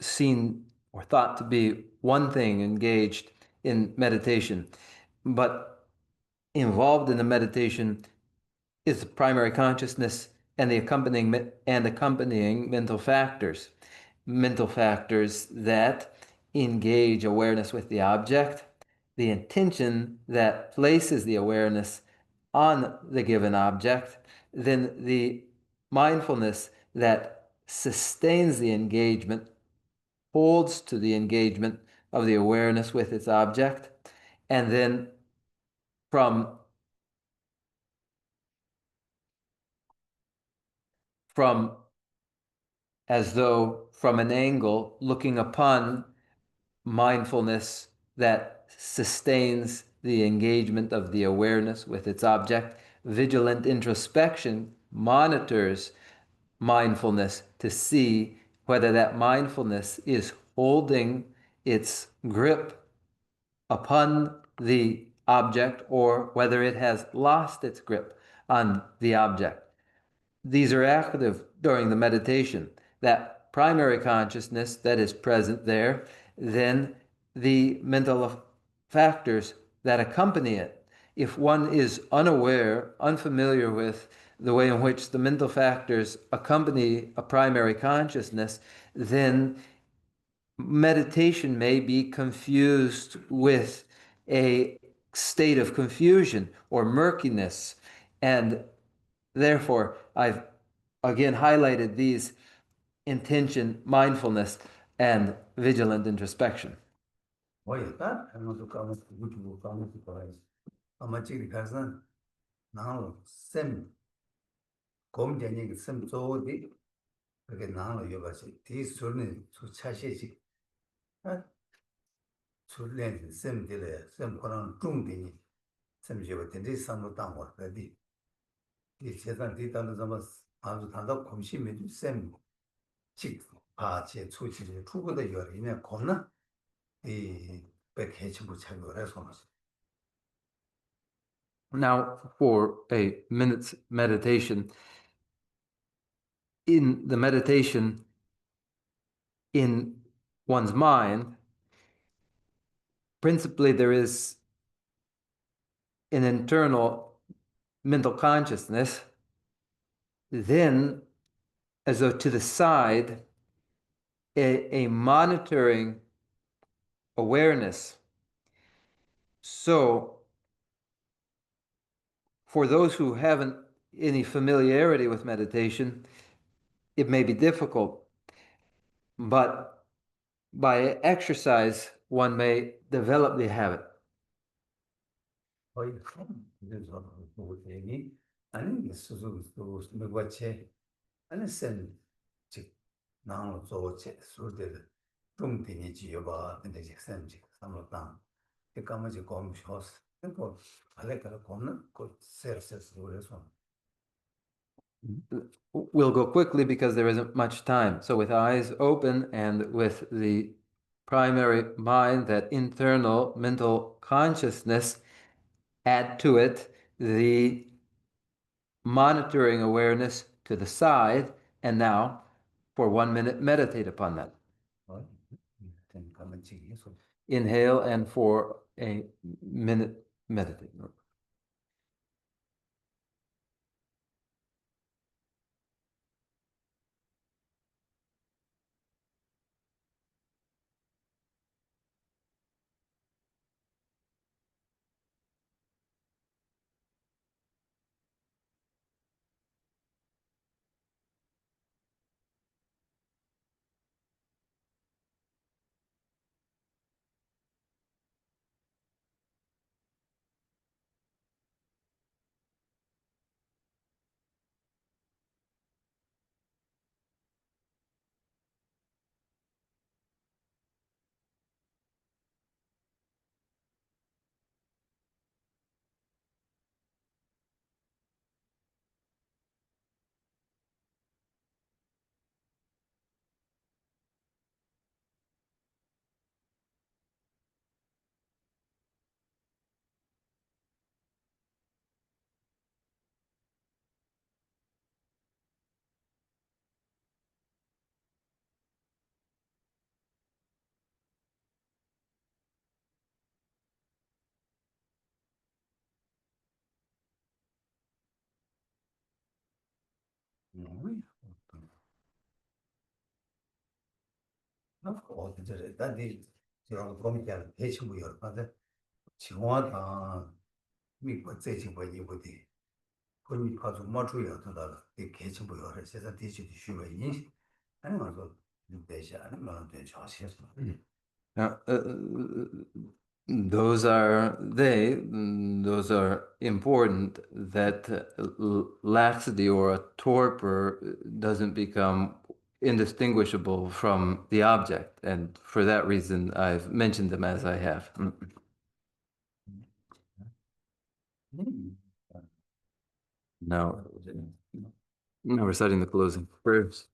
seen or thought to be one thing engaged in meditation, but involved in the meditation is the primary consciousness and the accompanying mental factors that engage awareness with the object, the intention that places the awareness on the given object, then the mindfulness that sustains the engagement, holds to the engagement of the awareness with its object, and then from as though from an angle looking upon mindfulness that sustains the engagement of the awareness with its object. Vigilant introspection monitors mindfulness to see whether that mindfulness is holding its grip upon the object or whether it has lost its grip on the object. These are active during the meditation. That primary consciousness that is present there, then the mental factors that accompany it. If one is unaware, unfamiliar with the way in which the mental factors accompany a primary consciousness, then meditation may be confused with a state of confusion or murkiness. And therefore, I've again highlighted these intention, mindfulness, and vigilant introspection. 뭐였다? 한번도 까먹고 무주고 까먹고 봐야지. 아마 지금 가서 나로 쌤 검전이 쌤 좋으디 그게 나로 여봐지. 뒤 술은 수차시지. 아 술래는 쌤들에 쌤 그런 중대니 쌤 집에 된지 상도 땅고 그디. 이 세상 뒤단도 좀 아주 단다 검심이 쌤 직, 제 초치를 투고도 열이네 겁나 이 백해치부 착용해서 Now, for a minute's meditation, in the meditation in one's mind, principally there is an internal mental consciousness, then, as though to the side, a monitoring awareness. So, for those who haven't any familiarity with meditation, it may be difficult, but by exercise, one may develop the habit. 거의 그래서 뭐 얘기 아니 수수도 뭐같이 아니 쌤즉 나로 저체 술들 좀 되니지 여봐 근데 이제 쌤즉 삼로당 그까마지 검쇼스 그거 알레가 검는 그 세르세스 그래서 We'll go quickly because there isn't much time. So with eyes open and with the primary mind, that internal mental consciousness, add to it the monitoring awareness to the side, and now for 1 minute meditate upon that. Inhale, and for a minute meditate. 어디저래 나네 저 공기는 해치고 여러 가지 지원다 미국 재정부 이부디 그리 가서 맞춰야 된다 이 개체부 여러 세상 대시需要인식 아니 말고 대시 아니 말고 대 자세서 Now, those are important, that laxity or a torpor doesn't become indistinguishable from the object. And for that reason, I've mentioned them as I have. Now, now reciting the closing prayers.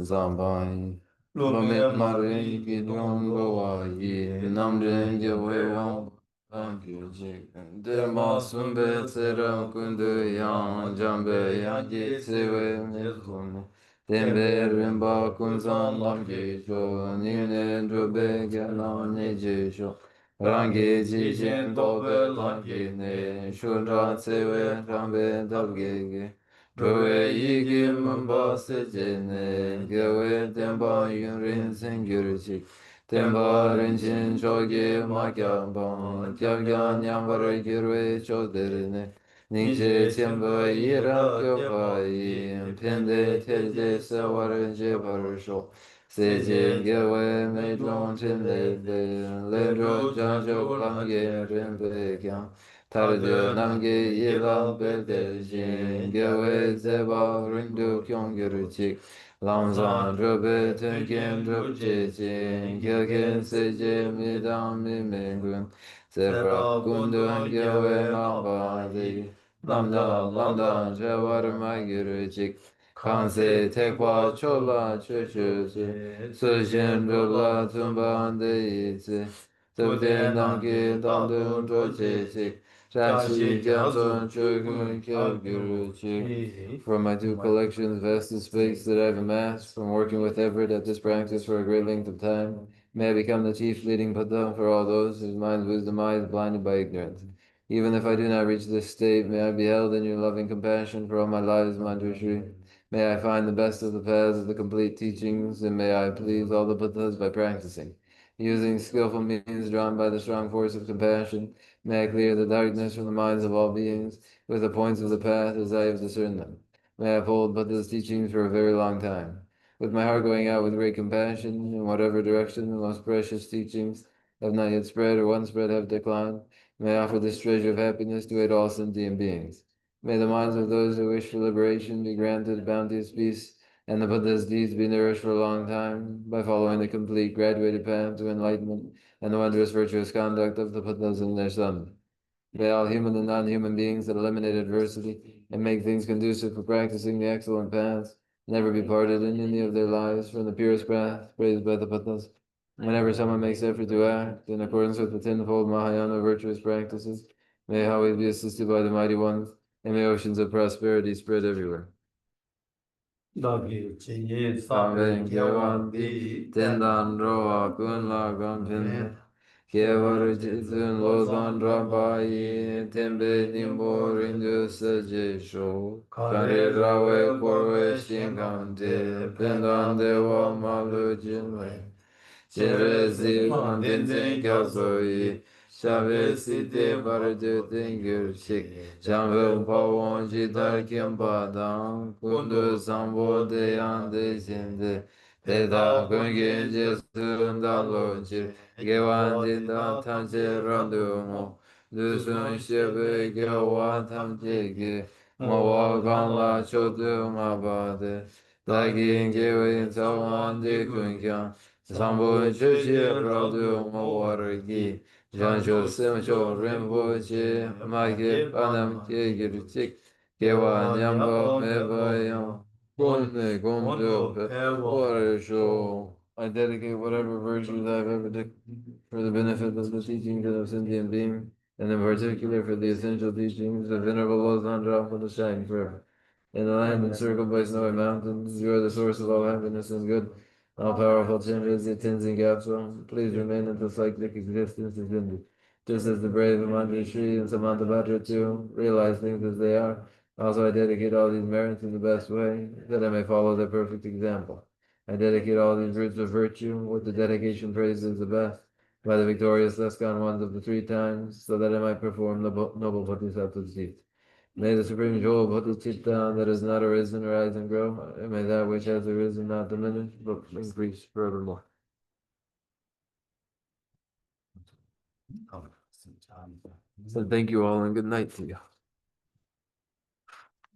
Zambai. Lome mare ki drongo wa yi namren ge we wang angyu ji de ma sumbe tsera kundu yang jambe yang ji tsewe me zone tembe rimba kunzan lam ji jo nine drobe ge nam ne ji jo rangi ji jen dobe lang gi ne shunra tsewe rambe dab ge Dove yigi mamba se jene, gewe tenpa yun rin sen gyurchik, tenpa rin chin chogi ma kyabang, kyabgya nyambar gyurwe choderine, nikche chenpa yira kyopa yin, pende telde sawar je barsho, se je gewe me dron chen le le, le dro janjo lam ge rin pe kyang, Tarde namge yila belde jin gewe zeba rindu kyongger chik lamzan drobe tenken drobje jin gyalken seje midam mi mengun zebra kundun gewe ngamba de lamda jawar magir chik kanse tekwa chola chöchö sujin drola tumban de yitse Tubden dangi dandun droje chik from my two collections, vast is space that I've amassed from working with effort at this practice for a great length of time, may I become the chief leading Buddha for all those whose mind's wisdom eye is blinded by ignorance. Even if I do not reach this state, may I be held in your loving compassion for all my lives, Manjushri. May I find the best of the paths of the complete teachings, and may I please all the Buddhas by practicing. Using skillful means drawn by the strong force of compassion, may I clear the darkness from the minds of all beings with the points of the path as I have discerned them. May I uphold Buddha's teachings for a very long time. With my heart going out with great compassion, in whatever direction the most precious teachings have not yet spread or one spread have declined, may I offer this treasure of happiness to aid all sentient beings. May the minds of those who wish for liberation be granted bounteous peace, and the Buddha's deeds be nourished for a long time by following the complete graduated path to enlightenment and the wondrous virtuous conduct of the Buddhas and their sons. May all human and non-human beings that eliminate adversity and make things conducive for practicing the excellent paths never be parted in any of their lives from the purest path praised by the Buddhas. Whenever someone makes effort to act in accordance with the tenfold Mahayana virtuous practices, may always be assisted by the mighty ones, and may oceans of prosperity spread everywhere. 나비 진이 Saben 사ben Gyavanti 개완디 Tendan Roa Kunla Gampin Kyevar Jitsun Lozan Rabai Tembe Nimbo Rindu Sajesho Kare Rawe Korwe Shinkante Pendan Dewa Malu Jinwe Cherezi Mandenzen Kyazoi Shabe Site Varjo Tengir Shik Shambe Pawon Jidar Kimbadang Kundu Sambo Deyan De Sinde Teta Kungen Jesun Dalo Chir Gewan Jindan Tamche Randu Mo Dusun Shebe Gyawan Tamche Ge Mawa Ganla Chodu Mabade Dagin Gewin Sawan De Kunkyang Sambo Chuchi Radu Mawargi Jancho Semcho Rinpoche Maki Panam Kegirchik Kewa Nyamba Mebayam Gonne Gondo Warisho. I dedicate whatever virtues I've ever did for the benefit of the teachings of sentient being, and in particular for the essential teachings of Venerable Lozan Drapa to shine forever. In the land encircled by snowy mountains, you are the source of all happiness and good. All powerful changes, the Tenzin Gyatso, please remain until cyclic existence is ended. just as the brave Manjushri and Samantabhadra too realize things as they are. Also, I dedicate all these merits in the best way, that I may follow their perfect example. I dedicate all these roots of virtue, with the dedication praised as the best, by the victorious thus gone ones of the 3 times, so that I might perform the noble Bodhisattva deeds. May the supreme jewel Bodhicitta that has not arisen rise and grow, and may that which has arisen not diminish, but increase forevermore. So thank you all and good night to you.